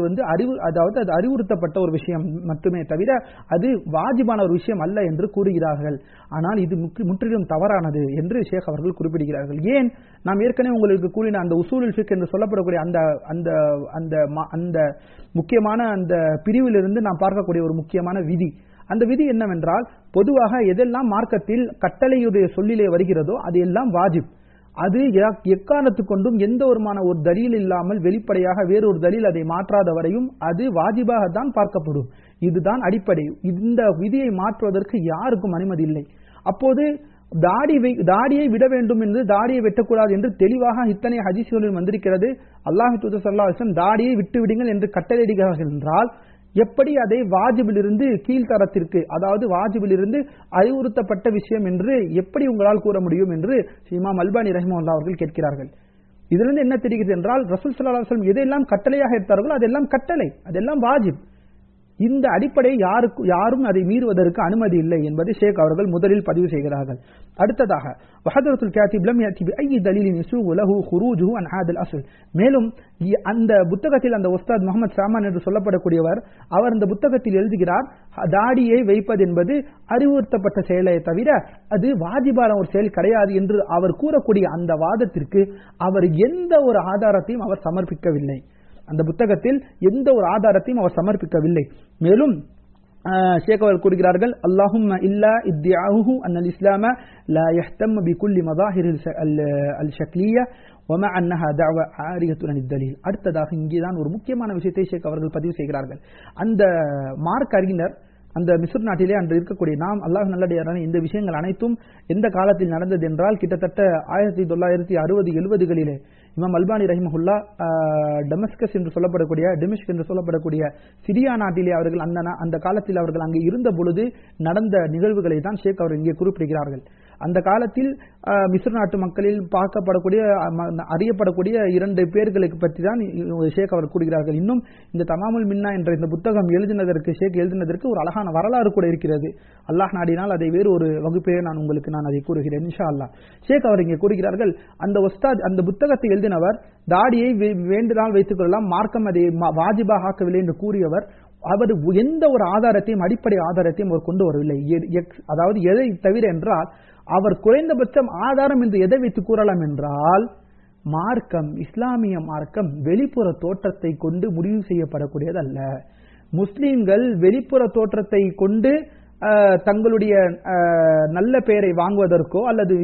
அது அறிவுறுத்தப்பட்ட ஒரு விஷயம் மட்டுமே தவிர அது வாஜிபான ஒரு விஷயம் அல்ல என்று கூறுகிறார்கள். ஆனால் இது முற்றிலும் தவறானது என்று ஷேக் அவர்கள் குறிப்பிடுகிறார்கள். ஏன்? நாம் ஏற்கனவே உங்களுக்கு கூறின அந்த உசூலுல் ஃபிக் என்று சொல்லப்படக்கூடிய அந்த முக்கியமான அந்த பிரிவிலிருந்து நாம் பார்க்கக்கூடிய ஒரு முக்கியமான விதி. அந்த விதி என்னவென்றால், பொதுவாக எதெல்லாம் மார்க்கத்தில் கட்டளையுடைய சொல்லிலே வருகிறதோ அது எல்லாம் வாஜிப். அது எக்காரணத்து கொண்டும் எந்த ஒரு தலீல் இல்லாமல் வெளிப்படையாக வேறொரு தலீல் அதை மாற்றாத வரையும் அது வாஜிபாக தான் பார்க்கப்படும். இதுதான் அடிப்படை. இந்த விதியை மாற்றுவதற்கு யாருக்கும் அனுமதி இல்லை. அப்போது தாடியை விட வேண்டும் என்று, தாடியை வெட்டக்கூடாது என்று தெளிவாக இத்தனை ஹதீஸ்களில் வந்திருக்கிறது. அல்லாஹ் தூதர் ஸல்லல்லாஹு அலைஹி வஸல்லம் தாடியை விட்டு விடுங்கள் என்று கட்டளையிடுகிறார்கள் என்றால், எப்படி அதை வாஜிபிலிருந்து கீழ்த்தரத்திற்கு, அதாவது வாஜிபிலிருந்து அறிவுறுத்தப்பட்ட விஷயம் என்று எப்படி உங்களால் கூற முடியும் என்று இமாம் அல்பானி ரஹிமஹுல்லாஹ் அவர்கள் கேட்கிறார்கள். இதிலிருந்து என்ன தெரிகிறது என்றால், ரசூல் ஸல்லல்லாஹு அலைஹி வஸல்லம் எதெல்லாம் கட்டளையாக எடுத்தார்களோ அதெல்லாம் கட்டளை, அதெல்லாம் வாஜிப். இந்த அடிப்படை யாரும் அதை மீறுவதற்கு அனுமதி இல்லை என்பதை ஷேக் அவர்கள் முதலில் பதிவு செய்கிறார்கள். அடுத்ததாக வஹதரத்துல் காத்திப் லம் யஅதி பி ஐ தலீலின் யஸூகு லஹு குரூஜுஹு அன் ஹாதல் அஸ்ல். மேலும் அந்த புத்தகத்தில் அந்த உஸ்தாத் முகமது சாமான் என்று சொல்லப்படக்கூடியவர், அவர் அந்த புத்தகத்தில் எழுதுகிறார், தாடியை வைப்பது என்பது அறிவுறுத்தப்பட்ட செயலை தவிர அது வாஜிபான ஒரு செயல் கிடையாது என்று அவர் கூறக்கூடிய அந்த வாதத்திற்கு அவர் எந்த ஒரு ஆதாரத்தையும் அவர் சமர்ப்பிக்கவில்லை. அந்த புத்தகத்தில் எந்த ஒரு ஆதாரத்தையும் அவர் சமர்ப்பிக்கவில்லை. மேலும் ஷேக் அவர்கள் கூறுகிறார்கள், அல்லாஹும்ம இல்லா இத்தியாஹு அன்னல் இஸ்லாம லா யஹ்தம் பிகுல்லி மதாஹிர் அல் ஷக்லியா வமா அன்னஹா தஅவா ஆரியத்துன் அனித்தலீல். அடுத்ததாக இங்கேதான் ஒரு முக்கியமான விஷயத்தை ஷேக் அவர்கள் பதிவு செய்கிறார்கள். அந்த மார்க் அறிஞர் அந்த மிஸ்ர் நாட்டிலே அன்று இருக்கக்கூடிய நாம் அல்லாஹ் நல்லடியாரான இந்த விஷயங்கள் அனைத்தும் எந்த காலத்தில் நடந்தது என்றால், கிட்டத்தட்ட 1960-70களிலே இமாம் அல்பானி ரஹிமஹுல்லா டெமிஸ்க் என்று சொல்லப்படக்கூடிய சிரியா நாட்டிலே அவர்கள் அந்த காலத்தில் அவர்கள் அங்கே இருந்த பொழுது நடந்த நிகழ்வுகளை தான் ஷேக் அவர் இங்கே குறிப்பிடுகிறார்கள். அந்த காலத்தில் மிஸ்ர் நாட்டு மக்களில் அறியப்படக்கூடிய 2 பேர்களுக்கு பற்றி தான் ஷேக் அவர் கூறுகிறார்கள். இன்னும் இந்த தமாமுல் மின்னா என்ற இந்த புத்தகம் ஷேக் எழுதினதற்கு ஒரு அழகான வரலாறு கூட இருக்கிறது. அல்லாஹ் நாடினால் அதை வேறு ஒரு வகுப்பையே நான் அதை கூறுகிறேன் இன்ஷா அல்லாஹ். ஷேக் அவர் இங்கே கூறுகிறார்கள், அந்த உஸ்தாத் அந்த புத்தகத்தை எழுதினவர் தாடியை வேண்டுனால் வைத்துக் கொள்ளலாம், மார்க்கம் அதை வாஜிபாக ஆக்கவில்லை என்று கூறியவர், அவர் எந்த ஒரு ஆதாரத்தையும் அடிப்படை ஆதாரத்தையும் அவர் கொண்டு வரவில்லை. அதாவது எதை தவிர என்றால், அவர் குறைந்தபட்சம் ஆதாரம் என்று எதை வைத்து கூறலாம் என்றால், மார்க்கம் இஸ்லாமிய மார்க்கம் வெளிப்புற தோற்றத்தை கொண்டு முடிவு செய்யப்படக்கூடியது அல்ல. முஸ்லிம்கள் வெளிப்புற தோற்றத்தை கொண்டு தங்களுடைய நல்ல பெயரை வாங்குவதற்கோ அல்லது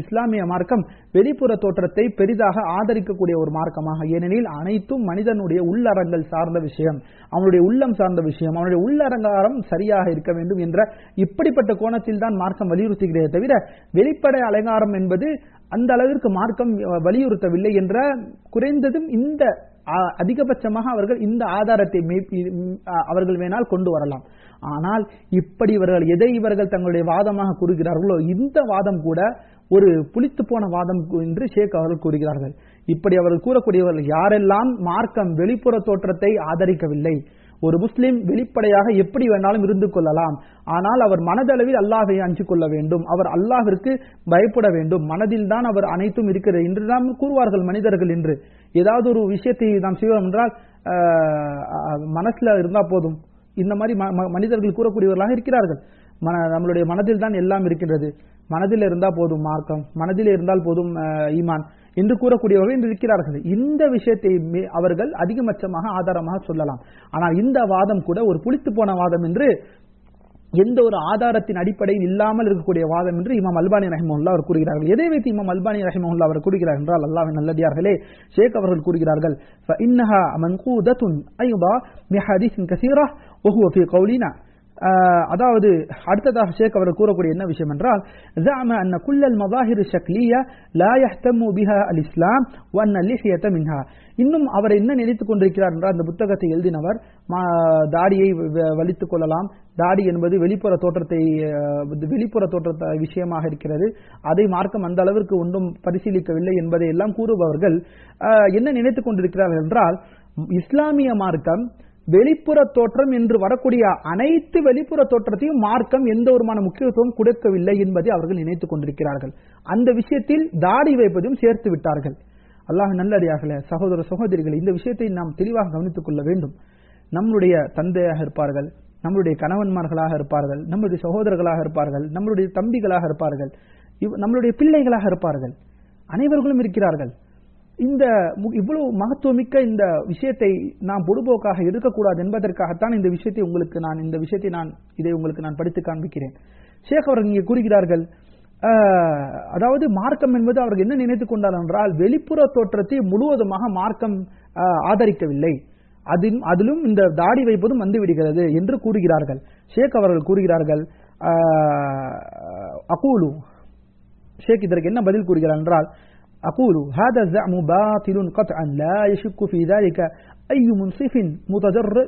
இஸ்லாமிய மார்க்கம் வெளிப்புற தோற்றத்தை பெரிதாக ஆதரிக்கக்கூடிய ஒரு மார்க்கமாக, ஏனெனில் அனைத்தும் மனிதனுடைய உள்ளரங்கள் சார்ந்த விஷயம், அவனுடைய உள்ளம் சார்ந்த விஷயம், அவனுடைய உள்ளரங்காரம் சரியாக இருக்க வேண்டும் என்ற இப்படிப்பட்ட கோணத்தில் தான் மார்க்கம் வலியுறுத்துகிறதே தவிர வெளிப்படை அலங்காரம் என்பது அந்த அளவிற்கு மார்க்கம் வலியுறுத்தவில்லை என்ற குறைந்ததும் இந்த அதிகபட்சமாக அவர்கள் இந்த ஆதாரத்தை அவர்கள் வேணால் கொண்டு வரலாம். ஆனால் இப்படி இவர்கள் தங்களுடைய வாதமாக கூறுகிறார்களோ இந்த வாதம் கூட ஒரு புளித்து போன வாதம் என்று ஷேக் அவர்கள் கூறுகிறார்கள். இப்படி அவர்கள் கூறக்கூடியவர்கள் யாரெல்லாம் மார்க்கம் வெளிப்புற தோற்றத்தை ஆதரிக்கவில்லை, ஒரு முஸ்லிம் வெளிப்படையாக எப்படி வேணாலும் இருந்து கொள்ளலாம், ஆனால் அவர் மனதளவில் அல்லாஹ்வை அஞ்சு கொள்ள வேண்டும், அவர் அல்லாஹ்விற்கு பயப்பட வேண்டும், மனதில் தான் அவர் அனைத்தும் இருக்கிறது என்று நாம் கூறுவார்கள் மனிதர்கள். என்று ஏதாவது ஒரு விஷயத்தை நாம் செய்வோம் என்றால் மனசுல இருந்தா போதும், இந்த மாதிரி மனிதர்கள் கூறக்கூடியவர்களாக இருக்கிறார்கள். நம்மளுடைய மனதில் தான் எல்லாம் இருக்கின்றது, மனதில் இருந்தா போதும் மார்க்கம், மனதில் இருந்தால் போதும் ஈமான் என்று கூறக்கூடியவர்கள் இன்று இருக்கிறார்கள். இந்த விஷயத்தை அவர்கள் அதிகபட்சமாக ஆதாரமாக சொல்லலாம். ஆனால் இந்த வாதம் கூட ஒரு புளித்து போன வாதம் என்று, எந்த ஒரு ஆதாரத்தின் அடிப்படையில் இல்லாமல் இருக்கக்கூடிய வாதம் என்று இமாம் அல்பானி ரஹிமஹுல்லாஹ் அவர் கூறுகிறார்கள். எதை வைத்து இமாம் அல்பானி ரஹிமஹுல்லாஹ் அவர் கூறுகிறார் என்றால், அல்லாஹ்வின் நல்லடியார்களே, ஷேக் அவர்கள் கூறுகிறார்கள், فإنها منقودة أيضا بحديث كثيرة وهو في قولنا. அதாவது அடுத்ததாக ஷேக் அவர் கூறக்கூடிய என்ன விஷயம் என்றால், زعم أن كل المظاهر الشكلية لا يهتم بها الإسلام وأن اللحية منها. இன்னும் அவர் என்ன நினைத்துக் கொண்டிருக்கிறார் என்றால், அந்த புத்தகத்தை எழுதினவர் தாடியை வலித்துக் கொள்ளலாம், தாடி என்பது வெளிப்புற தோற்றத்தை விஷயமாக இருக்கிறது, அதை மார்க்கம் அந்த அளவிற்கு ஒன்றும் பரிசீலிக்கவில்லை என்பதை எல்லாம் கூறுபவர்கள் என்ன நினைத்துக் கொண்டிருக்கிறார்கள் என்றால், இஸ்லாமிய மார்க்கம் வெளிப்புற தோற்றம் என்று வரக்கூடிய அனைத்து வெளிப்புற தோற்றத்தையும் மார்க்கம் எந்த ஒருமான முக்கியத்துவம் கொடுக்கவில்லை என்பதை அவர்கள் நினைத்துக் கொண்டிருக்கிறார்கள். அந்த விஷயத்தில் தாடி வைப்பதும் சேர்த்து விட்டார்கள். அல்லாஹ் நல்லடியார்களே, சகோதர சகோதரிகள், இந்த விஷயத்தை நாம் தெளிவாக கவனித்துக் கொள்ள வேண்டும். நம்முடைய தந்தையாக இருப்பார்கள், நம்முடைய கணவன்மார்களாக இருப்பார்கள், நம்முடைய சகோதரர்களாக இருப்பார்கள், நம்முடைய தம்பிகளாக இருப்பார்கள், நம்முடைய பிள்ளைகளாக இருப்பார்கள், அனைவர்களும் இருக்கிறார்கள். இந்த இவ்வளவு மகத்துவமிக்க இந்த விஷயத்தை நாம் பொதுபோக்காக இருக்கக்கூடாது என்பதற்காகத்தான் இந்த விஷயத்தை இதை உங்களுக்கு நான் படித்து காண்பிக்கிறேன். ஷேக் அவர்கள் இங்கே கூறுகிறார்கள், அதாவது மார்க்கம் என்பது அவர்கள் என்ன நினைத்துக் கொண்டார் என்றால், வெளிப்புற தோற்றத்தை முழுவதுமாக மார்க்கம் ஆதரிக்கவில்லை, அதிலும் இந்த தாடி வைப்பதும் வந்து விடுகிறது என்று கூறுகிறார்கள். ஷேக் அவர்கள் கூறுகிறார்கள், அகூலு, ஷேக் இதற்கு என்ன பதில் கூறுகிறார் என்றால், أقول هذا الزعم باطل قطعا لا يشك في ذلك أي منصف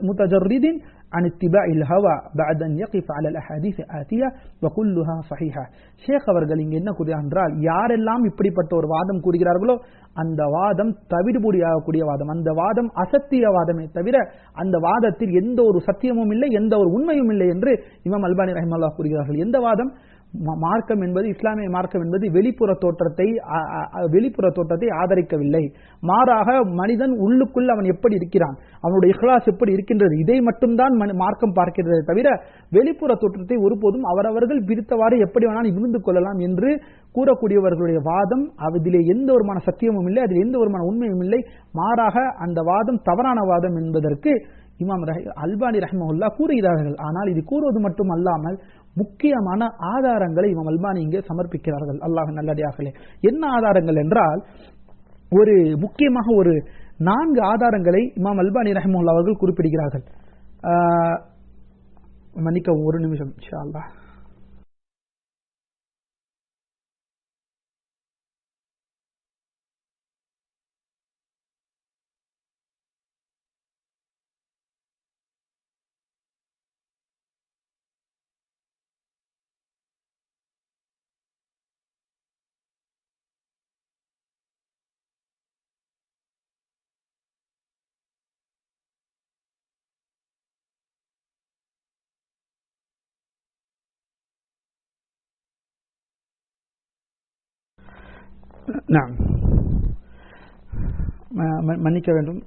متجرد عن اتباع الهوى بعد أن يقف على الأحاديث آتية وكلها صحيحة. ஷேக் அவர்கள் இங்கே என்ன கூறுகிறார் என்றால், யாரெல்லாம் இப்படிப்பட்ட ஒரு வாதம் கூறுகிறார்களோ அந்த வாதம் தவிடுபொடியாகக்கூடிய வாதம், அந்த வாதம் அசத்திய வாதமே தவிர அந்த வாதத்தில் எந்த ஒரு சத்தியமும் இல்லை, எந்த ஒரு உண்மையும் இல்லை என்று இமாம் அல்பானி ரஹிமஹுல்லாஹ் கூறுகிறார்கள். எந்த வாதம்? மார்க்கம் என்பது, இஸ்லாமிய மார்க்கம் என்பது வெளிப்புற தோற்றத்தை ஆதரிக்கவில்லை, மாறாக மனிதன் உள்ளுக்குள் அவன் எப்படி இருக்கிறான், அவனுடைய இஹ்லாஸ் எப்படி இருக்கின்றது, இதை மட்டும்தான் மார்க்கம் பார்க்கிறது தவிர வெளிப்புற தோற்றத்தை ஒருபோதும் அவரவர்கள் பிரித்தவாறு எப்படி வேணாலும் இருந்து கொள்ளலாம் என்று கூறக்கூடியவர்களுடைய வாதம், அதிலே எந்த ஒருமான சத்தியமும் இல்லை, அதில் எந்த ஒருமான உண்மையும் இல்லை, மாறாக அந்த வாதம் தவறான வாதம் என்பதற்கு இமாம் அல்பானி ரஹிமஹுல்லாஹ் கூறுகிறார்கள். ஆனால் இது கூறுவது மட்டும் அல்லாமல் முக்கியமான ஆதாரங்களை இமாம் அல்பானி இங்கே சமர்ப்பிக்கிறார்கள். அல்லாஹ் நல்லடியார்களே, என்ன ஆதாரங்கள் என்றால், முக்கியமாக ஒரு 4 ஆதாரங்களை இமாம் அல்பானி ரஹிமஹுல்லாஹ் அவர்கள் குறிப்பிடுகிறார்கள். மன்னிக்கவும், ஒரு நிமிஷம் இன்ஷா அல்லாஹ். மன்னிக்க வேண்டும்.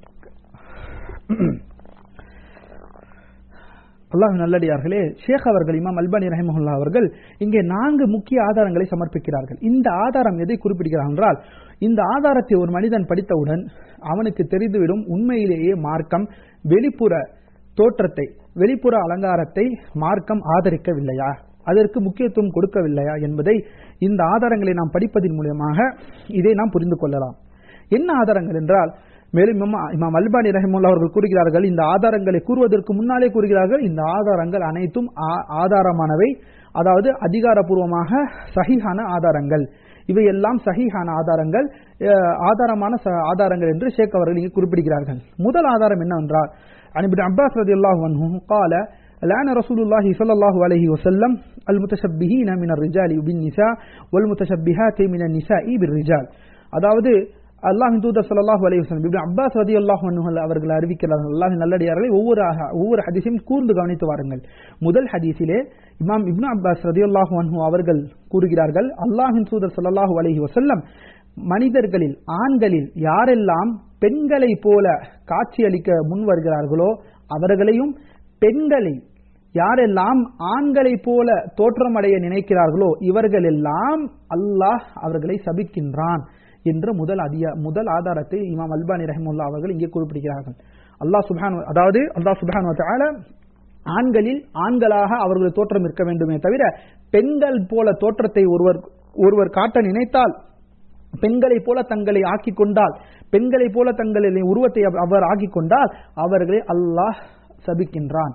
அல்லாஹ் நல்லடியார்களே, ஷேக் அவர்கள் இமாம் அல்பானி ரஹிமஹுல்லாஹ் அவர்கள் இங்கே 4 முக்கிய ஆதாரங்களை சமர்ப்பிக்கிறார்கள். இந்த ஆதாரம் எதை குறிப்பிடுகிறார் என்றால், இந்த ஆதாரத்தை ஒரு மனிதன் படித்தவுடன் அவனுக்கு தெரிந்துவிடும் உண்மையிலேயே மார்க்கம் வெளிப்புற தோற்றத்தை, வெளிப்புற அலங்காரத்தை மார்க்கம் ஆதரிக்கவில்லையா, அதற்கு முக்கியத்துவம் கொடுக்கவில்லையா என்பதை இந்த ஆதாரங்களை நாம் படிப்பதன் மூலமாக இதை நாம் புரிந்து கொள்ளலாம். என்ன ஆதாரங்கள் என்றால், மேலும் இமாம் அல்பானி ரஹிமஹுல்லாஹ் அவர்கள் கூறுகிறார்கள், இந்த ஆதாரங்களை கூறுவதற்கு முன்னாலே கூறுகிறார்கள், இந்த ஆதாரங்கள் அனைத்தும் ஆதாரமானவை, அதாவது அதிகாரப்பூர்வமாக சஹீஹான ஆதாரங்கள். இவையெல்லாம் சஹீஹான ஆதாரங்கள், ஆதாரமான ஆதாரங்கள் என்று ஷேக் அவர்கள் இங்கே குறிப்பிடுகிறார்கள். முதல் ஆதாரம் என்னவென்றால், அன் இப்னு அப்பாஸ் ரலியல்லாஹு அன்ஹு قال لعن رسول الله صلى الله عليه وسلم المتشبهين من الرجال بالنساء والمتشبهات من النساء بالرجال. அதாவது அல்லாஹ்வின் தூதர் ஸல்லல்லாஹு அலைஹி வஸல்லம் இப்னு அப்பாஸ் ரலியல்லாஹு அன்ஹு அவர்கள் அறிவிக்கிறார்கள். அல்லாஹ்வின் நல்லடியார்களை ஒவ்வொரு ஹதீஸையும் கூர்ந்து கவனித்து வாருங்கள். முதல் ஹதீஸிலே இமாம் இப்னு அப்பாஸ் ரலியல்லாஹு அன்ஹு அவர்கள் கூறுகிறார்கள், அல்லாஹ்வின் தூதர் ஸல்லல்லாஹு அலைஹி வஸல்லம் மனிதர்களில் ஆண்களில் யாரெல்லாம் பெண்களை போல காட்சியளிக்க முன் வருகிறார்களோ அவர்களையும், பெண்களை யாரெல்லாம் ஆண்களை போல தோற்றமடைய நினைக்கிறார்களோ இவர்களெல்லாம் அல்லாஹ் அவர்களை சபிக்கின்றான் என்ற முதல் ஆதாரத்தை இமாம் அல்பானி ரஹிமஹுல்லாஹ் அவர்கள் இங்கே குறிப்பிடுகிறார்கள். அல்லாஹ் சுப்ஹானஹு வ தஆலா ஆண்களில் ஆண்களாக அவர்கள் தோற்றம் இருக்க வேண்டுமே தவிர பெண்கள் போல தோற்றத்தை ஒருவர் காட்ட நினைத்தால், பெண்களை போல தங்களை ஆக்கிக் கொண்டால், பெண்களை போல தங்களின் உருவத்தை அவர் ஆக்கிக் கொண்டால் அவர்களை அல்லாஹ் சபிக்கின்றான்.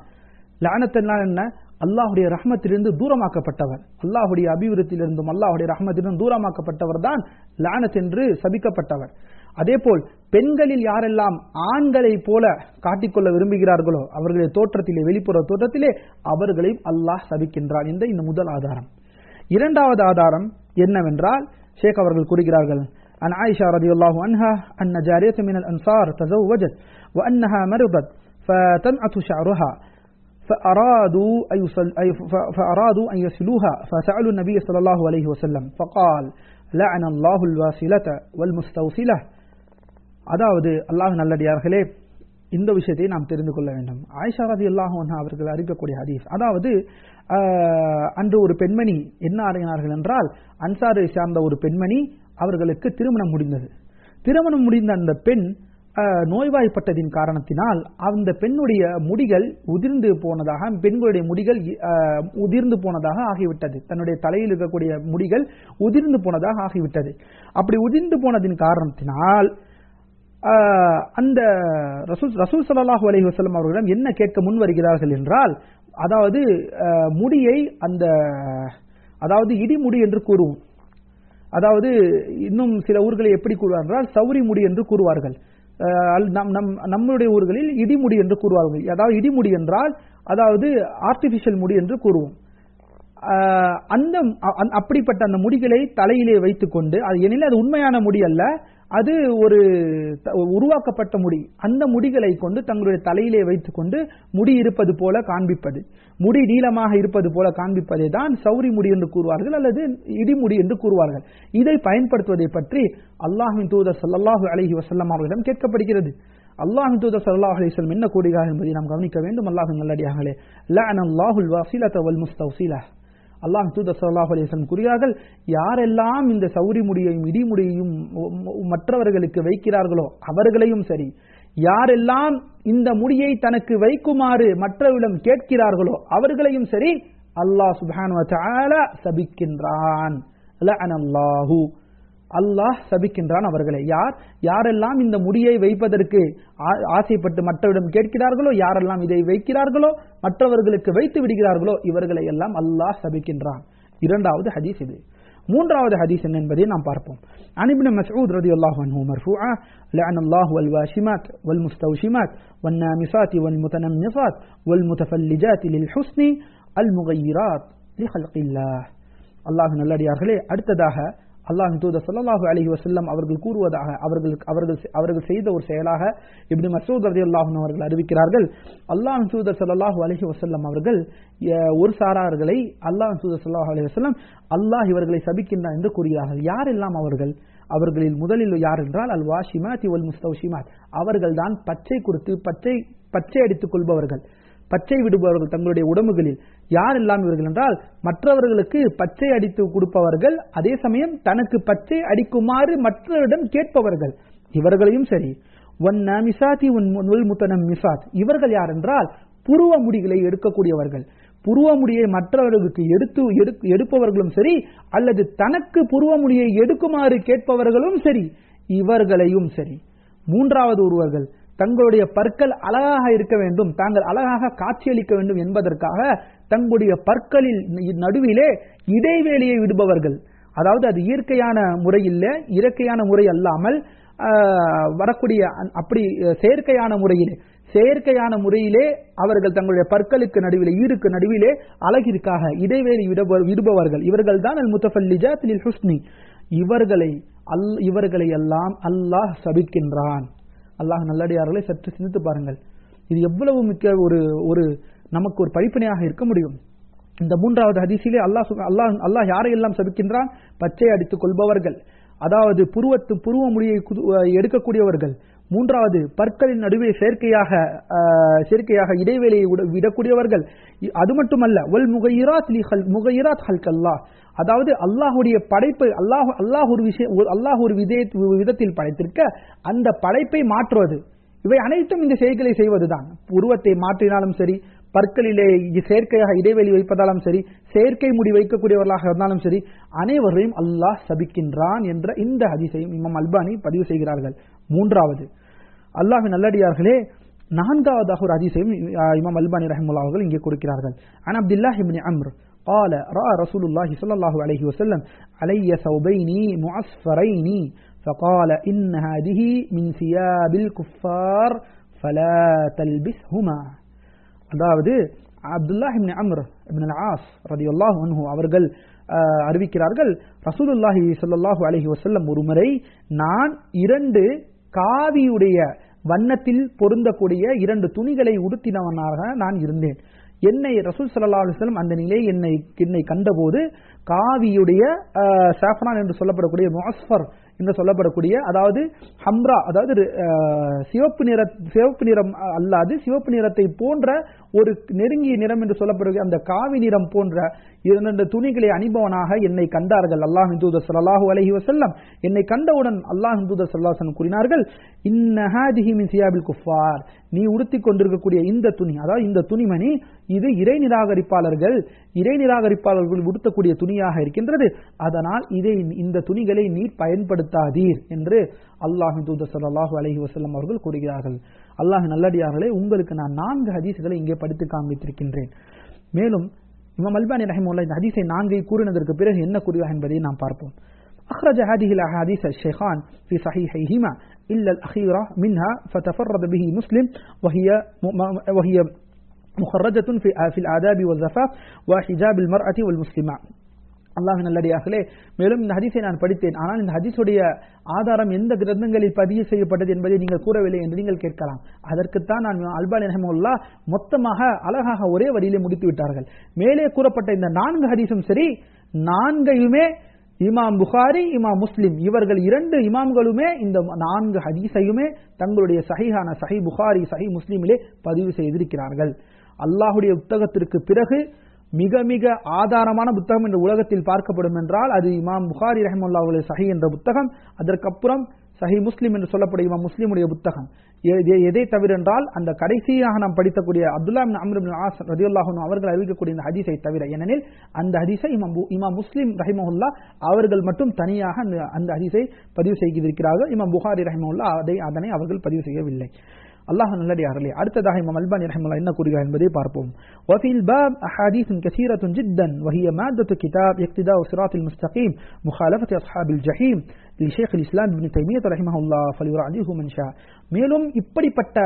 லஅனத்துல்லாஹ் என்ன? அல்லாஹ்வுடைய ரஹ்மத்திலிருந்து தூரமாக்கப்பட்டவர், அல்லாஹ்வுடைய அபிவிருத்தியிலிருந்தும் அல்லாஹ்வுடைய ரஹ்மத்திலிருந்து தூரமாக்கப்பட்டவர் தான் லஅனத் என்று சபிக்கப்பட்டவர். அதேபோல் பெண்களில் யாரெல்லாம் ஆண்களை போல காட்டிக்கொள்ள விரும்புகிறார்களோ அவர்களுடைய தோற்றத்திலே, வெளிப்புற தோற்றத்திலே அவர்களையும் அல்லாஹ் சபிக்கின்றான் என்ற இந்த முதல் ஆதாரம். இரண்டாவது ஆதாரம் என்னவென்றால், ஷேக் அவர்கள் கூறுகிறார்கள், عن عائشة رضي الله عنها أن جارية من الأنصار تزوجت وأنها مرضت فتنعت شعرها فأرادوا أن يصلوها فسألوا النبي صلى الله عليه وسلم فقال لعن الله الواصلة والمستوصلة. அதாவது அல்லாஹ் நல்லடியார்களே, இந்த விஷயத்தை நாம் தெரிந்து கொள்ள வேண்டும். ஆயிஷா ரலியல்லாஹு அன்ஹா அவர்கள் அறிவிக்கக்கூடிய ஹதீஸ். அதாவது அன்று ஒரு பெண்மணி என்ன அறிஞர்கள் என்றால், அன்சாரை சார்ந்த ஒரு பெண்மணி, அவர்களுக்கு திருமணம் முடிந்தது. திருமணம் முடிந்த அந்த பெண் நோய்வாய்ப்பட்டதின் காரணத்தினால் அந்த பெண்ணுடைய முடிகள் உதிர்ந்து போனதாக, பெண்களுடைய முடிகள் உதிர்ந்து போனதாக ஆகிவிட்டது. தன்னுடைய தலையில் இருக்கக்கூடிய முடிகள் உதிர்ந்து போனதாக ஆகிவிட்டது. அப்படி உதிர்ந்து போனதின் காரணத்தினால் அந்த ரசூல் ஸல்லல்லாஹு அலைஹி வஸல்லம் அவர்களிடம் என்ன கேட்க முன் வருகிறார்கள் என்றால், அதாவது முடியை அதாவது இடிமுடி என்று கூறுவோம். அதாவது இன்னும் சில ஊர்களில் எப்படி கூறுவார்கள் என்றால் சௌரி முடி என்று கூறுவார்கள். நம்முடைய ஊர்களில் இடிமுடி என்று கூறுவார்கள். அதாவது இடிமுடி என்றால் அதாவது ஆர்டிபிஷியல் முடி என்று கூறுவோம். அப்படிப்பட்ட அந்த முடிகளை தலையிலே வைத்துக் கொண்டு, ஏனெனில் அது உண்மையான முடி அல்ல, அது ஒரு உருவாக்கப்பட்ட முடி. அந்த முடிகளை கொண்டு தங்களுடைய தலையிலே வைத்துக் கொண்டு முடி இருப்பது போல காண்பிப்பது, முடி நீளமாக இருப்பது போல காண்பிப்பதை தான் சௌரி முடி என்று கூறுவார்கள் அல்லது இடிமுடி என்று கூறுவார்கள். இதை பயன்படுத்துவதை பற்றி அல்லாஹ்வின் தூதர் ஸல்லல்லாஹு அலைஹி வஸல்லம் அவர்களிடம் கேட்கப்படுகிறது. அல்லாஹ்வின் தூதர் ஸல்லல்லாஹு அலைஹி வஸல்லம் என்ன கூறுகிறார்கள் என்பதை நாம் கவனிக்க வேண்டும். அல்லாஹ்வின் நல்லடியார்களே, லஅனல்லாஹுல் வாஸிலத வல் முஸ்தௌஸிலா. அல்லாஹ் தூதர் ஸல்லல்லாஹு அலைஹி வஸல்லம் கூறுகிறார்கள், யாரெல்லாம் இந்த சௌரி முடியையும் இடிமுடியையும் மற்றவர்களுக்கு வைக்கிறார்களோ அவர்களையும் சரி, யாரெல்லாம் இந்த முடியை தனக்கு வைக்குமாறு மற்றவரிடம் கேட்கிறார்களோ அவர்களையும் சரி, அல்லாஹ் சுப்ஹானஹு வ தஆலா சபிக்கின்றான். லஅனல்லாஹு, அல்லாஹ் சபிக்கின்றான் அவர்களை. யாரெல்லாம் இந்த முடியை வைப்பதற்கு ஆசைப்பட்டு மற்றவரிடம் கேட்கிறார்களோ, யாரெல்லாம் இதை வைக்கிறார்களோ, மற்றவர்களுக்கு வைத்து விடுகிறார்களோ, இவர்களை எல்லாம் அல்லாஹ் சபிக்கின்றான். இரண்டாவது ஹதீஸ் இது. மூன்றாவது ஹதீஸ் என்ன என்பதை நாம் பார்ப்போம். அன் இப்னு மஸ்ஊத் ரலியல்லாஹு அன்ஹு மர்ஃபூஆ லஅனல்லாஹு வல் வாஷிமாத் வல் முஸ்தௌஷிமாத் வன் நாமிசாத் வல் முத்தனம்மிசாத் வல் முத்தஃபல்லிஜாத் லில் ஹுஸ்னி அல் முகய்யிராத் லி ஹல்கில்லாஹ். அல்லாஹ் நல்லடியார்களே, அடுத்ததாக அல்லாஹ்வின் தூதர் ஸல்லல்லாஹு அலைஹி வஸல்லம் அவர்கள் கூறுவதாக, அவர்கள் செய்த ஒரு செயலாக இப்னு மஸ்ஊத் ரலியல்லாஹு அன்ஹு அவர்கள் அறிவிக்கிறார்கள், அல்லாஹ்வின் தூதர் ஸல்லல்லாஹு அலைஹி வஸல்லம் அவர்கள் ஒரு சாரார்களை அல்லாஹ்வின் தூதர் ஸல்லல்லாஹு அலைஹி வஸல்லம் அல்லாஹ் இவர்களை சபிக்கின்றான் என்று கூறுகிறார்கள். யாரெல்லாம் அவர்கள்? அவர்களில் முதலில் யார் என்றால் அல் வாஷிமாத் வல் முஸ்தௌஷிமாத். அவர்கள் தான் பச்சை கொடுத்து பச்சை அடித்துக் கொள்பவர்கள், பச்சை விடுபவர்கள் தங்களுடைய உடம்புகளில். யாரெல்லாம் இவர்கள் என்றால் மற்றவர்களுக்கு பச்சை அடித்து கொடுப்பவர்கள், அதே சமயம் தனக்கு பச்சை அடிக்குமாறு மற்றவரிடம் கேட்பவர்கள், இவர்களையும் சரி. வன் நாமிசாத்தி வல் முத்தனம்மிசாத். இவர்கள் யார் என்றால் புருவ முடிகளை எடுக்கக்கூடியவர்கள், புருவ முடியை மற்றவர்களுக்கு எடுப்பவர்களும் சரி, அல்லது தனக்கு புருவ முடியை எடுக்குமாறு கேட்பவர்களும் சரி, இவர்களையும் சரி. மூன்றாவது ஒருவர்கள் தங்களுடைய பற்கள் அழகாக இருக்க வேண்டும், தாங்கள் அழகாக காட்சியளிக்க வேண்டும் என்பதற்காக தங்களுடைய பற்களில் நடுவிலே இடைவேளையை விடுபவர்கள். அதாவது அது இயற்கையான முறையில் இயற்கையான முறை அல்லாமல் வரக்கூடிய அப்படி செயற்கையான முறையிலே அவர்கள் தங்களுடைய பற்களுக்கு நடுவிலே ஈருக்கு நடுவிலே அழகிற்காக இடைவேளை விடுபவர்கள் இவர்கள் தான் அல் முத்தஃபல்லிஜாத் லில் ஹுஸ்னி. இவர்களை எல்லாம் அல்லாஹ் சபிக்கின்றான். அல்லாஹ் நல்லடியார்களை சற்று சிந்தித்து பாருங்கள். இது எவ்வளவு மிக்க ஒரு நமக்கு ஒரு படிப்பினையாக இருக்க முடியும். இந்த மூன்றாவது ஹதீஸிலே அல்லாஹ் யாரையெல்லாம் சபிக்கின்றான்? பச்சை அடித்துக் கொள்பவர்கள், அதாவது புருவ முடியை எடுக்கக்கூடியவர்கள், மூன்றாவது பற்களின் நடுவே செயற்கையாக இடைவேளையை விடக்கூடியவர்கள், அது மட்டுமல்ல வல் முகையிராத் ஹல்கல்லாஹ், அதாவது அல்லாஹுடைய படைப்பை அல்லாஹ் ஒரு விதத்தில் படைத்திருக்க அந்த படைப்பை மாற்றுவது, இவை அனைத்தும் இந்த செயல்களை செய்வதுதான். உருவத்தை மாற்றினாலும் சரி, பற்களிலே செயற்கையாக இடைவெளி வைப்பதாலும் சரி, செயற்கை முடி வைக்கக்கூடியவர்களாக இருந்தாலும் சரி, அனைவரையும் அல்லாஹ் சபிக்கின்றான் என்ற இந்த ஹதீஸையும் இமாம் அல்பானி பதிவு செய்கிறார்கள். மூன்றாவது, அல்லாஹ்வின் நல்லடியார்களே, நான்காவதாக ஒரு ஹதீஸையும் இமாம் அல்பானி ரஹிமஹுல்லாஹ் அவர்கள் இங்கே கொடுக்கிறார்கள். அன் அப்துல்லாஹ் இப்னு அம்ர் قال رأى رسول الله صلى الله عليه وسلم علي ثوبين معصفرين فقال إن هذه من ثياب الكفار فلا تلبسهما. அதாவது அப்துல்லாஹ் இப்னு அம்ர் இப்னு அல்-ஆஸ் ரலியல்லாஹு அன்ஹு அவர்கள் அறிவிக்கிறார்கள், ரசூலுல்லாஹி ஸல்லல்லாஹு அலைஹி வஸல்லம் ஒருமுறை நான் 2 காவியுடைய வண்ணத்தில் பொருந்தக்கூடிய 2 துணிகளை உடுத்தினவனாக நான் இருந்தேன். என்னை ரசூல் ஸல்லல்லாஹு அலைஹி வஸல்லம் அந்த நிலை என்னை கண்டபோது காவியுடைய சாஃப்ரான் என்று சொல்லப்படக்கூடிய முஅஸ்ஃபர் என்று சொல்லப்படக்கூடிய, அதாவது ஹம்ரா, அதாவது சிவப்பு நிறம் அல்லாது சிவப்பு நிறத்தை போன்ற ஒரு நெருங்கிய நிறம் என்று சொல்லப்படக்கூடிய அந்த காவி நிறம் போன்ற 2 துணிகளை அணிபவனாக என்னை கண்டார்கள் அல்லாஹ்வின் தூதர் ஸல்லல்லாஹு அலைஹி வஸல்லம். என்னை கண்டவுடன் அல்லாஹ்வின் தூதர் ஸல்லல்லாஹு அலைஹி வஸல்லம் கூறினார்கள், இன்ன ஹாதிஹி மின் சியாபில் குஃபார், நீ உடுத்திக் கொண்டிருக்கக்கூடிய இந்த துணி, அதாவது இந்த துணிமணி, இது இறை நிராகரிப்பாளர்கள் உடுத்தக்கூடிய துணியாக இருக்கின்றது. அதனால் இந்த துணிகளை நீ பயன்படுத்தாதீர் என்று அல்லாஹ்வின் தூதர் ஸல்லல்லாஹு அலைஹி வஸல்லம் அவர்கள் கூறுகிறார்கள். அல்லாஹ்வின் நல்லடியார்களே, உங்களுக்கு நான் 4 ஹதீஸ்களை இங்கே படித்து காண்பித்திருக்கின்றேன். மேலும் இமாம் அல்பானி ரஹிமஹுல்லாஹ் இந்த ஹதீஸை 4 கூறினதற்கு பிறகு என்ன கூறுகிறார் என்பதை நாம் பார்ப்போம். أخرج هذه الأحاديث الشيخان في صحيحيهما إلا الأخيرة منها فتفرد به مسلم وهي مخرجة في الآداب والزفاف وحجاب المرأة والمسلمة. அல்லாஹ்வின் நல்லடியார்களே, மேலும் இந்த ஹதீஸை நான் படித்தேன், ஆனால் இந்த ஹதீஸுடைய ஆதாரம் எந்த கிரந்தங்களில் பதிவு செய்யப்பட்டது என்பதை நீங்கள் கூறவில்லை என்று நீங்கள் கேட்கலாம். அதற்குத்தான் நான் அல்பானி ரஹிமஹுல்லாஹ் மொத்தமாக அழகாக ஒரே வரியிலே முடித்து விட்டார்கள். மேலே கூறப்பட்ட இந்த 4 ஹதீஸும் சரி, 4யுமே இமாம் புகாரி, இமாம் முஸ்லிம் இவர்கள் 2 இமாம்களுமே இந்த 4 ஹதீஸையுமே தங்களுடைய சஹீஹான சஹீஹ் புகாரி, சஹீஹ் முஸ்லிமிலே பதிவு செய்திருக்கிறார்கள். அல்லாஹ்வுடைய புத்தகத்திற்கு பிறகு மிக மிக ஆதாரமான புத்தகம் என்ற உலகத்தில் பார்க்கப்படும் என்றால் அது இமாம் புகாரி ரஹிமஹுல்லாஹ் அவர்களுடைய சஹீஹ் என்ற புத்தகம், அதற்கப்புறம் சஹீஹ் முஸ்லிம் என்று சொல்லப்படும் இமாம் முஸ்லிமுடைய புத்தகம். எதை தவிர என்றால் அந்த கடைசியாக நாம் படித்தக்கூடிய அப்துல்லாஹ் இப்னு அம்ர் இப்னு ஆஸ் ரலியல்லாஹு அன்ஹு அவர்கள் அறிவிக்கக்கூடிய இந்த ஹதீஸை தவிர, ஏனெனில் அந்த ஹதீஸை இமாம் முஸ்லிம் ரஹிமஹுல்லாஹ் அவர்கள் மட்டும் தனியாக அந்த ஹதீஸை பதிவு செய்திருக்கிறார்கள். இமாம் புகாரி ரஹிமஹுல்லாஹ் அதனை அவர்கள் பதிவு செய்யவில்லை. அல்லாஹ் நல்லடியார்களே, அடுத்ததாக இமாம் அல்பானி ரஹிமஹுல்லாஹ் என்ன கூறுகிறார் என்பதை பார்ப்போம். وفي الباب أحاديث كثيرة جدا وهي مادة كتاب اقتداء الصراط المستقيم مخالفة أصحاب الجحيم لشيخ الإسلام ابن تيمية رحمه الله فليراجعه من شاء. மேலும் இப்படிப்பட்ட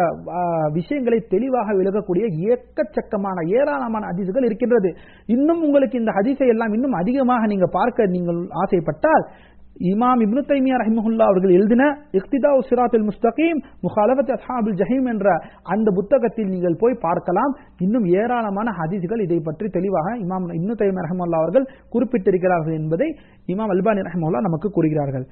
விஷயங்களை தெளிவாக விளக்கக்கூடிய ஏக்கச்சக்கமான ஏராளமான ஹதீஸ்கள் இருக்கின்றது. இன்னும் உங்களுக்கு இந்த ஹதீஸை எல்லாம் இன்னும் அதிகமாக நீங்கள் ஆசைப்பட்டால் இமாம் இப்னு தைமியா ரஹிமஹுல்லாஹ் அவர்கள் எழுதின இக்திதாஉ ஸிராத்துல் முஸ்தகீம் முகாலஃபத் அஸ்ஹாபுல் ஜஹீம் என்ற அந்த புத்தகத்தில் நீங்கள் போய் பார்க்கலாம். இன்னும் ஏராளமான ஹதீஸ்கள் இதை பற்றி தெளிவாக இமாம் இப்னு தைமியா ரஹிமஹுல்லாஹ் அவர்கள் குறிப்பிட்டிருக்கிறார்கள் என்பதை இமாம் அல்பானி ரஹிமஹுல்லாஹ் நமக்கு கூறுகிறார்கள்.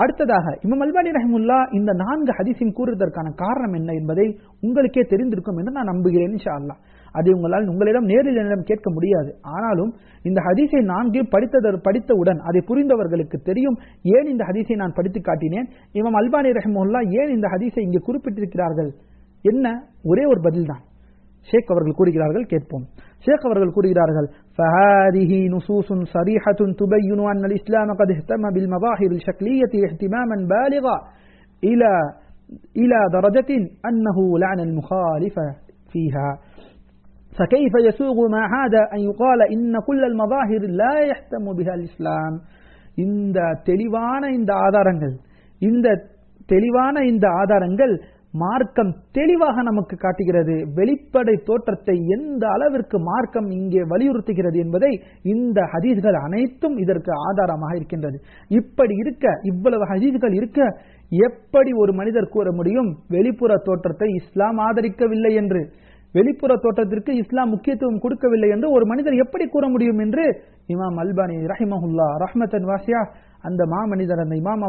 அடுத்ததாக இமாம் அல்பானி ரஹிமஹுல்லாஹ் இந்த 4 ஹதீஸையும் கூறுவதற்கான காரணம் என்ன என்பதை உங்களுக்கே தெரிந்திருக்கும் என்று நான் நம்புகிறேன் இன்ஷா அல்லாஹ். அதை உங்களிடம் நேரில் கேட்க முடியாது. ஆனாலும் இந்த ஹதீஸை 4 படித்தவுடன் அதை புரிந்தவர்களுக்கு தெரியும் ஏன் இந்த ஹதீஸை நான் படித்து காட்டினேன், இமாம் அல்பானி ரஹிமஹுல்லாஹ் ஏன் இந்த ஹதீஸை இங்கே குறிப்பிட்டிருக்கிறார்கள், என்ன ஒரே ஒரு பதில் தான். ஷேக் அவர்கள் கூறுகிறார்கள், கேட்போம். ஷேக் அவர்கள் கூறுகிறார்கள், فهذه نصوص صريحة تبين أن الإسلام قد اهتم بالمظاهر الشكلية اهتماما بالغا إلى درجة أنه لعن المخالف فيها. فكيف يسوغ مع هذا أن يقال إن كل المظاهر لا يهتم بها الإسلام. இந்த தெளிவான இந்த ஆதாரங்கள் மார்க்கம் தெளிவாக நமக்கு காட்டுகிறது. வெளிப்படை தோற்றத்தை எந்த அளவிற்கு மார்க்கம் இங்கே வலியுறுத்துகிறது என்பதை இந்த ஹதீஸ்கள் அனைத்தும் இதற்கு ஆதாரமாக இருக்கின்றது. இப்படி இருக்க, இவ்வளவு ஹதீஸ்கள் இருக்க, எப்படி ஒரு மனிதர் கூற முடியும் வெளிப்புற தோற்றத்தை இஸ்லாம் ஆதரிக்கவில்லை என்று, வெளிப்புற தோற்றத்திற்கு இஸ்லாம் முக்கியத்துவம் கொடுக்கவில்லை என்று ஒரு மனிதர் எப்படி கூற முடியும் என்று இமாம் அல்பானி ரஹிமஹுல்லாஹ் ரஹ்மத்தன் வாசியா, அந்த மாமனிதர், அந்த இமாம்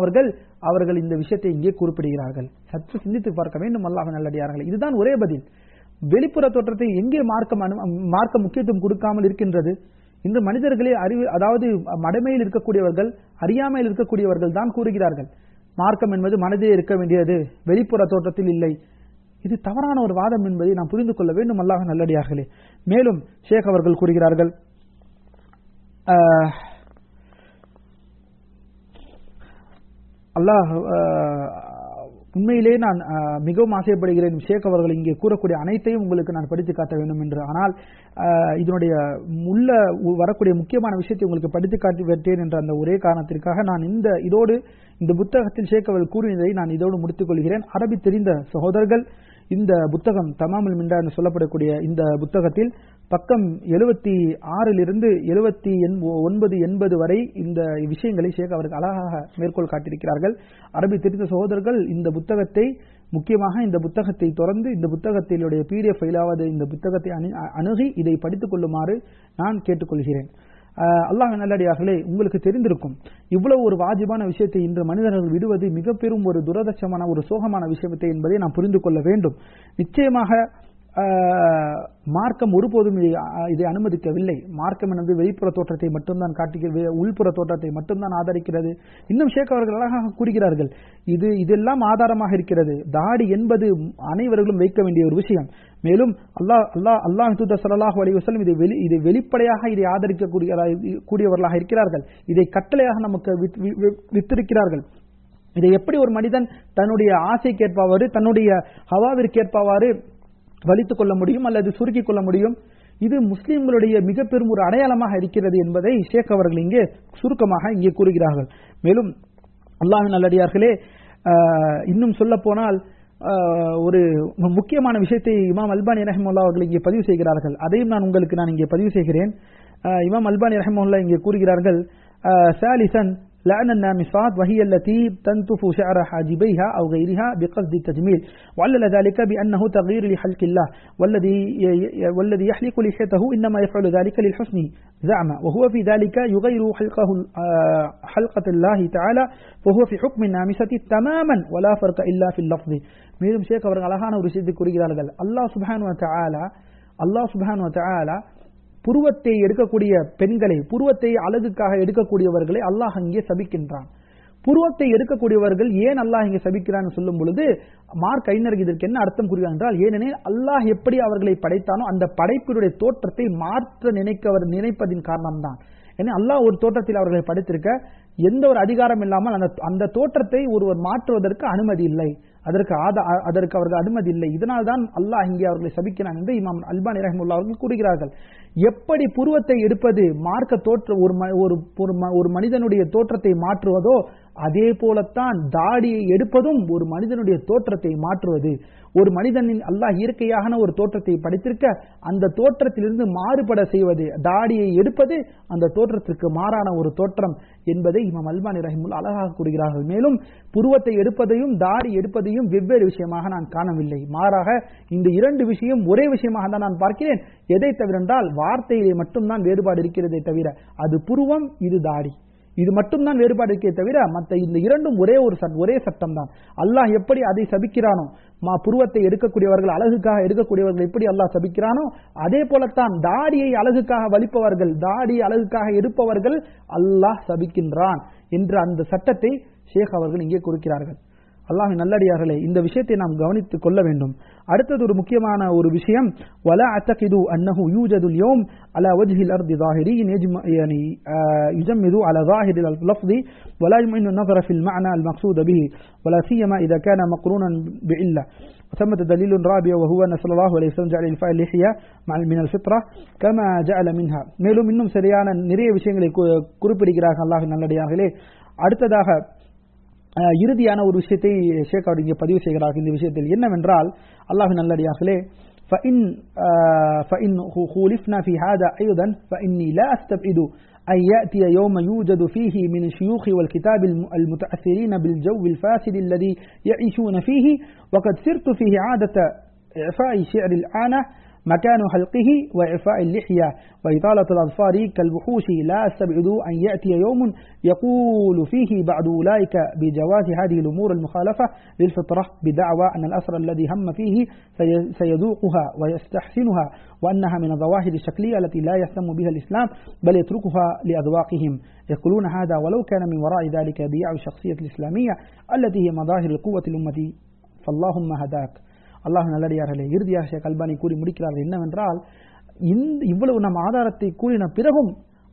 அவர்கள் இந்த விஷயத்தை இங்கே குறிப்பிடுகிறார்கள். சற்று சிந்தித்து பார்க்க வேண்டும் அல்லாஹ்வின் நல்லடியார்களே. இதுதான் ஒரே பதில். வெளிப்புற தோற்றத்தை எங்கே மார்க்க முக்கியத்துவம் கொடுக்காமல் இருக்கின்றது? இன்று மனிதர்களே அதாவது மடமையில் இருக்கக்கூடியவர்கள், அறியாமையில் இருக்கக்கூடியவர்கள் தான் கூறுகிறார்கள் மார்க்கம் என்பது மனதிலே இருக்க வேண்டியது, வெளிப்புற தோற்றத்தில் இல்லை. இது தவறான ஒரு வாதம் என்பதை நாம் புரிந்து கொள்ள வேண்டும் அல்லாஹ்வின் நல்லடியார்களே. மேலும் ஷேக் அவர்கள் கூறுகிறார்கள், அல்லாஹ் உண்மையிலே நான் மிகவும் ஆசைப்படுகிறேன் ஷேக் அவர்கள் இங்கே கூறக்கூடிய அனைத்தையும் உங்களுக்கு நான் படித்து காட்ட வேண்டும் என்று. ஆனால் இதனுடைய வரக்கூடிய முக்கியமான விஷயத்தை உங்களுக்கு படித்து காட்டி விட்டேன் என்ற அந்த ஒரே காரணத்திற்காக நான் இதோடு இந்த புத்தகத்தில் ஷேக் அவர்கள் கூறியதை நான் இதோடு முடித்துக் கொள்கிறேன். அரபி தெரிந்த சகோதரர்கள் இந்த புத்தகம் தமாமுல் மிண்டா என்று சொல்லப்படக்கூடிய இந்த புத்தகத்தில் பக்கம் 76 79 வரை இந்த விஷயங்களை ஷேக் அவர்கள் அழகாக மேற்கோள் காட்டியிருக்கிறார்கள். அரபி தெரிந்த சகோதரர்கள் இந்த புத்தகத்தை, முக்கியமாக இந்த புத்தகத்தை தொடர்ந்து இந்த புத்தகத்தினுடைய PDF ஃபைலாவது இந்த புத்தகத்தை அணுகி இதை படித்துக் கொள்ளுமாறு நான் கேட்டுக்கொள்கிறேன். அல்லாஹ்வின் நல்லடியார்களே, உங்களுக்கு தெரிந்திருக்கும் இவ்வளவு ஒரு வாஜிபான விஷயத்தை இன்று மனிதர்கள் விடுவது மிக பெரும் ஒரு துரதிர்ஷ்டமான ஒரு சோகமான விஷயத்தை என்பதை நாம் புரிந்து கொள்ள வேண்டும். நிச்சயமாக மார்க்கம் ஒருபோதும் இதை அனுமதிக்கவில்லை. மார்க்கம் என்பது வெளிப்புற தோற்றத்தை மட்டும்தான் காட்டுகிறது, உள்புற தோற்றத்தை மட்டும்தான் ஆதரிக்கிறது. இன்னும் ஷேக் அவர்கள் அழகாக கூறுகிறார்கள், இதெல்லாம் ஆதாரமாக இருக்கிறது. தாடி என்பது அனைவர்களும் வைக்க வேண்டிய ஒரு விஷயம். மேலும் அல்லாஹ் தூதர் ஸல்லல்லாஹு அலைஹி வஸல்லம் இதை வெளிப்படையாக இதை ஆதரிக்கக்கூடியவர்களாக இருக்கிறார்கள். இதை கட்டளையாக நமக்கு வித்திருக்கிறார்கள். இதை எப்படி ஒரு மனிதன் தன்னுடைய ஆசைக்கேற்பவாறு, தன்னுடைய ஹவாவிற்கேற்பவாறு வலித்துக் கொள்ள முடியும் அல்லது சுருக்கிக் கொள்ள முடியும்? இது முஸ்லிம்களுடைய மிக பெரும் ஒரு அடையாளமாக இருக்கிறது என்பதை ஷேக் அவர்கள் இங்கே சுருக்கமாக இங்கே கூறுகிறார்கள். மேலும் அல்லாஹ்வின் நல்லடியார்களே, இன்னும் சொல்ல போனால் ஒரு முக்கியமான விஷயத்தை இமாம் அல்பானி ரஹிமஹுல்லாஹ் அவர்கள் இங்கே பதிவு செய்கிறார்கள். அதையும் நான் இங்கே பதிவு செய்கிறேன். இமாம் அல்பானி ரஹிமஹுல்லாஹ் இங்கே கூறுகிறார்கள், சாலிசன் لأن النامصات وهي التي تنتف شعر حاجبيها أو غيرها بقصد التجميل، وعلل ذلك بأنه تغيير لخلق الله، والذي يحلق لحيته إنما يفعل ذلك للحسن زعما، وهو في ذلك يغير حلقة الله تعالى، فهو في حكم النامصة تماما ولا فرق إلا في اللفظ. மேலும் ஷேக் அவர்கள் அழகான ஒரு விஷயத்தை கூறுகிறார்கள். அல்லாஹ் சுப்ஹானஹு வ தஆலா புருவத்தை எடுக்கக்கூடிய பெண்களை, புருவத்தை அழகுக்காக எடுக்கக்கூடியவர்களை அல்லாஹ் இங்கே சபிக்கின்றான். புருவத்தை எடுக்கக்கூடியவர்கள் ஏன் அல்லாஹ் இங்கே சபிக்கிறான்னு சொல்லும் பொழுது மார்க் ஐனருக்கு இதற்கு என்ன அர்த்தம் கூறுகிறார் என்றால், ஏனெனில் அல்லாஹ் எப்படி அவர்களை படைத்தானோ அந்த படைப்பினுடைய தோற்றத்தை மாற்ற நினைப்பதின் காரணம்தான். ஏன்னா அல்லாஹ் ஒரு தோற்றத்தில் அவர்களை படைத்திருக்க எந்த ஒரு அதிகாரம் இல்லாமல் அந்த தோற்றத்தை ஒருவர் மாற்றுவதற்கு அனுமதி இல்லை, அதற்கு அவர்கள் அனுமதி இல்லை. இதனால் தான் அல்லாஹ் இங்கே அவர்களை சபிக்கிறான் என்று இமாம் அல்பானி ரஹிமஹுல்லாஹ் அவர்கள் கூறுகிறார்கள். எப்படி புருவத்தை எடுப்பது மார்க்க ஒரு மனிதனுடைய தோற்றத்தை மாற்றுவதோ அதே போலத்தான் தாடியை எடுப்பதும் ஒரு மனிதனுடைய தோற்றத்தை மாற்றுவது. ஒரு மனிதனின் அல்லாஹ் இயற்கையான ஒரு தோற்றத்தை படைத்திருக்க அந்த தோற்றத்திலிருந்து மாறுபட செய்வது, தாடியை எடுப்பது அந்த தோற்றத்திற்கு மாறான ஒரு தோற்றம் என்பதை இமாம் அல்பானி ரஹிமஹுல்லாஹ் அழகாக கூறுகிறார்கள். மேலும் புருவத்தை எடுப்பதையும் தாடி எடுப்பதையும் வெவ்வேறு விஷயமாக நான் காணவில்லை, மாறாக இந்த இரண்டு விஷயம் ஒரே விஷயமாக தான் நான் பார்க்கிறேன். எதை தவிர என்றால் வார்த்தையிலே மட்டும்தான் வேறுபாடு இருக்கிறதே தவிர, அது புருவம், இது தாடி, இது மட்டும்தான் வேறுபாடு இருக்கே தவிர மற்ற இந்த இரண்டும் ஒரே சட்டம் தான். அல்லாஹ் எப்படி அதை சபிக்கிறானோ, புருவத்தை எடுக்கக்கூடியவர்கள், அழகுக்காக எடுக்கக்கூடியவர்கள் எப்படி அல்லாஹ் சபிக்கிறானோ அதே போலத்தான் தாடியை அழகுக்காக வலிப்பவர்கள், தாடியை அழகுக்காக எடுப்பவர்கள் அல்லாஹ் சபிக்கின்றான் என்ற அந்த சட்டத்தை ஷேக் அவர்கள் இங்கே குறிக்கிறார்கள். அல்லாஹ்வின் நல்லடியார்களே, இந்த விஷயத்தை நாம் கவனித்துக் கொள்ள வேண்டும். அடுத்தது ஒரு முக்கியமான ஒரு விஷயம், ولا اعتقد انه يوجد اليوم على وجه الارض ظاهرين يعني يجمد على ظاهر اللفظ ولا يمكن النظر في المعنى المقصود به ولا سيما اذا كان مقرونا بعله. وثمة دليل رابع وهو أن صلى الله عليه وسلم جعل الفاء اللحية من الفطرة كما جعل منها. மேலும் இன்னும் சரியான நிறைய விஷயங்களை குறிப்பிடுகிறார்கள் அல்லாஹ்வின் நல்லடியார்களே. அடுத்ததாக இறுதியான ஒரு விஷயத்தை ஷேக் அவர் இங்கே பதிவு செய்கிறார்கள் இந்த விஷயத்தில். என்னவென்றால் அல்லாஹ்வின் நல்லடியார்களே, فإن خولفنا في هذا أيضا فإني لا أستبعد أن يأتي يوم يوجد فيه من الشيوخ والكتاب المتأثرين بالجو الفاسد الذي يعيشون فيه وقد سرت فيه عادة إعفاء شعر الآنة مكان حلقه وإعفاء اللحية وإطالة الأظفار كالوحوش. لا أستبعد أن يأتي يوم يقول فيه بعض أولئك بجواز هذه الأمور المخالفة للفطرة بدعوى أن الأثر الذي هم فيه سيذوقها ويستحسنها وأنها من الظواهر الشكلية التي لا يهتم بها الإسلام بل يتركها لأذواقهم. يقولون هذا ولو كان من وراء ذلك ضياع الشخصية الإسلامية التي هي مظاهر القوة الأمة فاللهم هداك. அல்லாஹ் நல்லடியார்களே, இறுதியாக ஷேக் அல்பானி கூறி முடிக்கிறார்கள் என்னவென்றால், இவ்வளவு நம் ஆதாரத்தை கூறின பிறகும்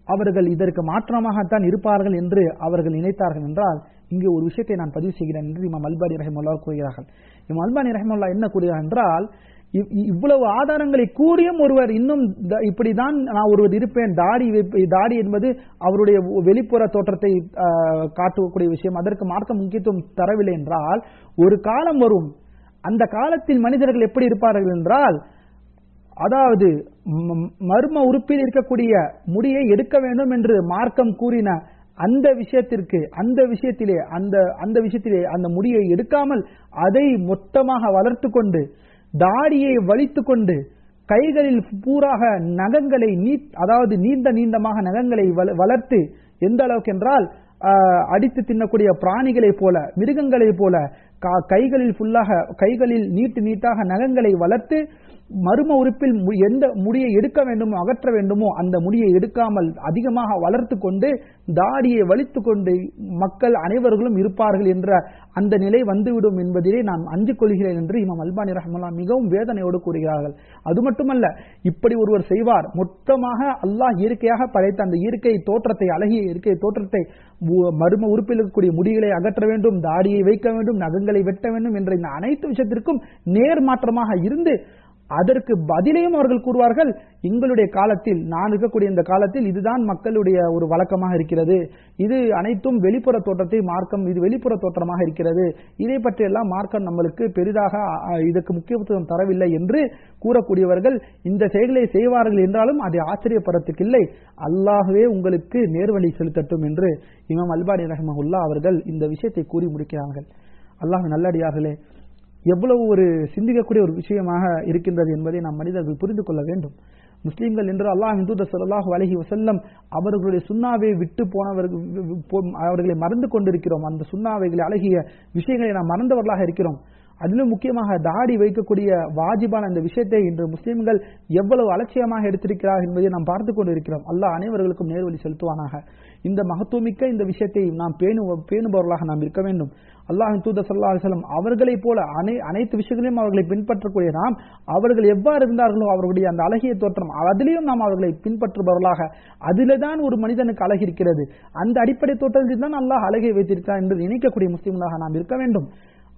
அவர்கள் இதற்கு மாற்றமாகத்தான் இருப்பார்கள் என்று அவர்கள் நினைத்தார்கள் என்றால், இங்கே ஒரு விஷயத்தை நான் பதிவு செய்கிறேன் என்று இமாம் அல்பானி ரஹிமஹுல்லாஹ் கூறுகிறார்கள். இமாம் அல்பானி ரஹிமஹுல்லாஹ் என்ன கூறுகிறார் என்றால், இவ்வளவு ஆதாரங்களை கூறியும் ஒருவர் இன்னும் இப்படிதான் நான் ஒருவர் இருப்பேன், தாடி என்பது அவருடைய வெளிப்புற தோற்றத்தை காட்டக்கூடிய விஷயம், அதற்கு மார்க்க முக்கியத்துவம் தரவில்லை என்றால், ஒரு காலம் வரும், அந்த காலத்தில் மனிதர்கள் எப்படி இருப்பார்கள் என்றால், அதாவது மர்ம உறுப்பில் இருக்கக்கூடிய முடியை எடுக்க வேண்டும் என்று மார்க்கம் கூறின அந்த விஷயத்திலே அந்த முடியை எடுக்காமல் அதை மொத்தமாக வளர்த்து கொண்டு தாடியை வலித்து கொண்டு கைகளில் பூராக நகங்களை அதாவது நீண்டமாக நகங்களை வளர்த்து எந்த அளவுக்கு என்றால் அடித்து தின்னக்கூடிய பிராணிகளை போல மிருகங்களை போல கைகளில் நீட்டாக நகங்களை வளர்த்து மர்ம உறுப்பில் எந்த முடியை எடுக்க வேண்டுமோ அகற்ற வேண்டுமோ அந்த முடியை எடுக்காமல் அதிகமாக வளர்த்து கொண்டு தாடியை வலித்து கொண்டு மக்கள் அனைவர்களும் இருப்பார்கள் என்ற அந்த நிலை வந்துவிடும் என்பதிலே நான் அஞ்சு கொள்கிறேன் என்று இமாம் அல்பானி ரஹ்மத்துல்லாஹ் மிகவும் வேதனையோடு கூறுகிறார்கள். அது மட்டுமல்ல, இப்படி ஒருவர் செய்வார், மொத்தமாக அல்லாஹ் இயற்கையாக படைத்த அந்த இயற்கை தோற்றத்தை, அழகிய இயற்கை தோற்றத்தை, மர்ம உறுப்பில் இருக்கக்கூடிய முடிகளை அகற்ற வேண்டும், தாடியை வைக்க வேண்டும், நகங்களை வெட்ட வேண்டும் என்ற இந்த அனைத்து விஷயத்திற்கும் நேர்மாற்றமாக இருந்து அதற்கு பதிலையும் அவர்கள் கூறுவார்கள், எங்களுடைய காலத்தில், நான் இருக்கக்கூடிய இந்த காலத்தில் இதுதான் மக்களுடைய ஒரு வழக்கமாக இருக்கிறது, இது அனைத்தும் வெளிப்புற தோற்றத்தை மார்க்கம் இது வெளிப்புற தோற்றமாக இருக்கிறது, இதை பற்றியெல்லாம் மார்க்கம் நம்மளுக்கு பெரிதாக இதற்கு முக்கியத்துவம் தரவில்லை என்று கூறக்கூடியவர்கள் இந்த செயல்களை செய்வார்கள் என்றாலும் அதை ஆச்சரியப்படுறதுக்கில்லை, அல்லாஹ்வே உங்களுக்கு நேர்வழி செலுத்தட்டும் என்று இமாம் அல்பானி ரஹ்மஹுல்லாஹ் அவர்கள் இந்த விஷயத்தை கூறி முடிக்கிறார்கள். அல்லாஹ் நல்லடியார்களே, எவ்வளவு ஒரு சிந்திக்கக்கூடிய ஒரு விஷயமாக இருக்கின்றது என்பதை நாம் மனிதர்கள் புரிந்து கொள்ள வேண்டும். முஸ்லிம்கள் என்று அல்லாஹ்வின் தூதர் ஸல்லல்லாஹு அலைஹி வஸல்லம் அவர்களுடைய சுன்னாவை விட்டு போனவர்கள், அவர்களை மறந்து கொண்டிருக்கிறோம். அந்த சுன்னாவைகளை அழகிய விஷயங்களை நாம் மறந்தவர்களாக இருக்கிறோம். அதிலும் முக்கியமாக தாடி வைக்கக்கூடிய வாஜிபான அந்த விஷயத்தை இன்று முஸ்லிம்கள் எவ்வளவு அலட்சியமாக எடுத்திருக்கிறார்கள் என்பதை நாம் பார்த்து கொண்டிருக்கிறோம். அல்லாஹ் அனைவர்களுக்கும் நேர்வழி செலுத்துவானாக. இந்த மகத்துவமிக்க இந்த விஷயத்தை நாம் பேணுபவர்களாக நாம் இருக்க வேண்டும். அல்லாஹ்வின் தூதர் ஸல்லல்லாஹு அலைஹி வஸல்லம் அவர்களைப் போல அனைத்து விஷயங்களையும் அவர்களை பின்பற்றக்கூடிய நாம், அவர்கள் எவ்வாறு இருந்தார்களோ அவர்களுடைய அந்த அழகிய தோற்றம் அதிலேயும் நாம் அவர்களை பின்பற்றுபவர்களாக, அதிலே தான் ஒரு மனிதனுக்கு அழகு இருக்கிறது, அந்த அடிப்படை தோற்றத்தில் தான் அல்லாஹ் அழகை வைத்திருக்கிறார் என்று நினைக்கக்கூடிய முஸ்லிம்களாக நாம் இருக்க வேண்டும்.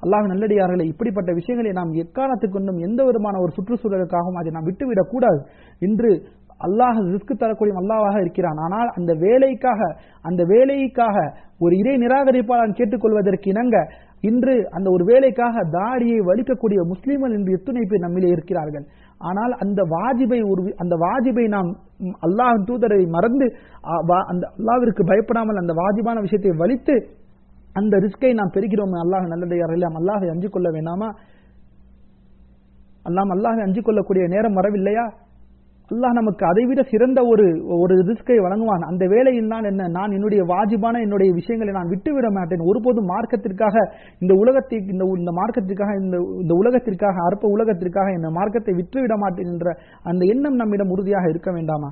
அல்லாஹ் நல்லடியார்களை, இப்படிப்பட்ட விஷயங்களை நாம் எக்காரணத்துக்கு கொண்டும் எந்த விதமான ஒரு சுற்றுச்சூழலுக்காகவும் அதை நாம் விட்டுவிடக் கூடாது. இன்று அல்லாஹ் ரிஸ்க் தரக்கூடிய அல்லாஹ்வாக இருக்கிறான். ஆனால் அந்த வேலைக்காக ஒரு இறை நிராகரிப்பாளன் கேட்டுக்கொள்வதற்கு இணங்க இன்று அந்த ஒரு வேலைக்காக தாடியை வலிக்கக்கூடிய முஸ்லிம்கள் இன்று எத்தனை பேர் நம்மிலே இருக்கிறார்கள். ஆனால் அந்த வாஜிபை நாம் அல்லாஹ் தூதரை மறந்து அந்த அல்லாஹ்விற்கு பயப்படாமல் அந்த வாஜிபான விஷயத்தை வலித்து அந்த ரிஸ்கை நாம் பெறுகிறோம். அல்லாஹ் நல்லடியார்களே, அல்லாஹை அஞ்சு கொள்ள வேண்டாமா? அல்லாஹை அஞ்சு கொள்ளக்கூடிய நேரம் வரவில்லையா? அல்லாஹ் நமக்கு அதைவிட சிறந்த ஒரு ரிஸ்கை வழங்குவான். அந்த வேளையில் தான் என்ன, நான் என்னுடைய வாஜிபான என்னுடைய விஷயங்களை நான் விட்டுவிட மாட்டேன். ஒருபோதும் மார்க்கத்திற்காக இந்த உலகத்திற்காக அற்ப உலகத்திற்காக இந்த மார்க்கத்தை விட்டுவிட மாட்டேன் என்ற அந்த எண்ணம் நம்மிடம் உறுதியாக இருக்க வேண்டாமா?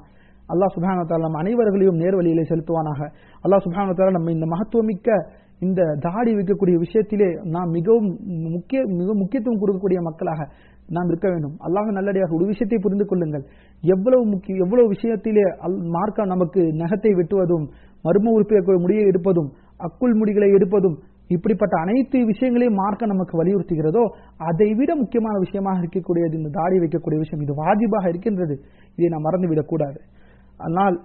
அல்லாஹ் சுப்ஹானஹு வ தஆலா அனைவர்களையும் நேர்வழியிலே செலுத்துவானாக. அல்லாஹ் சுப்ஹானஹு வ தஆலா நம்ம இந்த மகத்துவமிக்க இந்த தாடி வைக்கக்கூடிய விஷயத்திலே நாம் மிக முக்கியத்துவம் கொடுக்கக்கூடிய மக்களாக, நாம் இருக்க வேண்டும். அல்லாஹ் நல்லடியாக ஒரு விஷயத்தை புரிந்து கொள்ளுங்கள், எவ்வளவு விஷயத்திலே மார்க்கம் நமக்கு நகத்தை வெட்டுவதும், மர்ம உறுப்பை முடியை எடுப்பதும், அக்குள் முடிகளை எடுப்பதும், இப்படிப்பட்ட அனைத்து விஷயங்களையும் மார்க்கம் நமக்கு வலியுறுத்துகிறதோ அதை விட முக்கியமான விஷயமாக இருக்கக்கூடியது இந்த தாடி வைக்கக்கூடிய விஷயம். இது வாஜிபாக இருக்கின்றது, இதை நாம் மறந்துவிடக் கூடாது. ஆனால்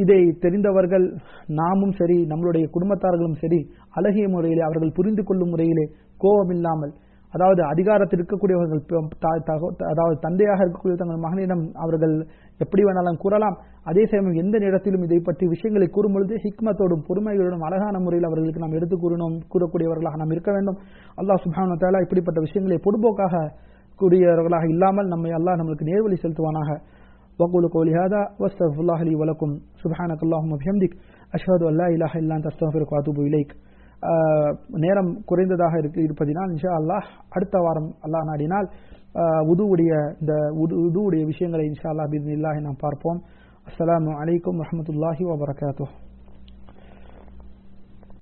இதை தெரிந்தவர்கள் நாமும் சரி, நம்மளுடைய குடும்பத்தார்களும் சரி, அழகிய முறையிலே அவர்கள் புரிந்து கொள்ளும் முறையிலே, கோபம் இல்லாமல், அதாவது அதிகாரத்தில் இருக்கக்கூடியவர்கள், அதாவது தந்தையாக இருக்கக்கூடிய தங்கள் மகனிடம் அவர்கள் எப்படி வேணாலும் கூறலாம். அதே சமயம் எந்த நேரத்திலும் இதை பற்றி விஷயங்களை கூறும் பொழுது ஹிக்மத்தோடும் பொறுமையோடும் அழகான முறையில் அவர்களுக்கு நாம் எடுத்து கூறக்கூடியவர்களாக நாம் இருக்க வேண்டும். அல்லாஹ் சுப்ஹானஹு வ தஆலா இப்படிப்பட்ட விஷயங்களை பொதுபோக்காக கூறியவர்களாக இல்லாமல் நம்மை அல்லாஹ் நம்மளுக்கு நேர்வழி செலுத்துவானாக. وأقول قولي هذا واستغفر الله لي ولكم سبحانك اللهم وبحمدك أشهد أن لا إله إلا أنت أستغفرك وأتوب إليك. நேரம் குறைந்ததாக இருப்பதினால் இன்ஷா அல்லாஹ் அடுத்த வாரம் அல்லாஹ் நாடினால் உதுவுடைய விஷயங்களை இன்ஷா அல்லாஹ் பிஇذنில்லாஹ் நாம் பார்ப்போம். அஸ்ஸலாமு அலைக்கும் வரஹ்மத்துல்லாஹி வபரகாத்துஹு.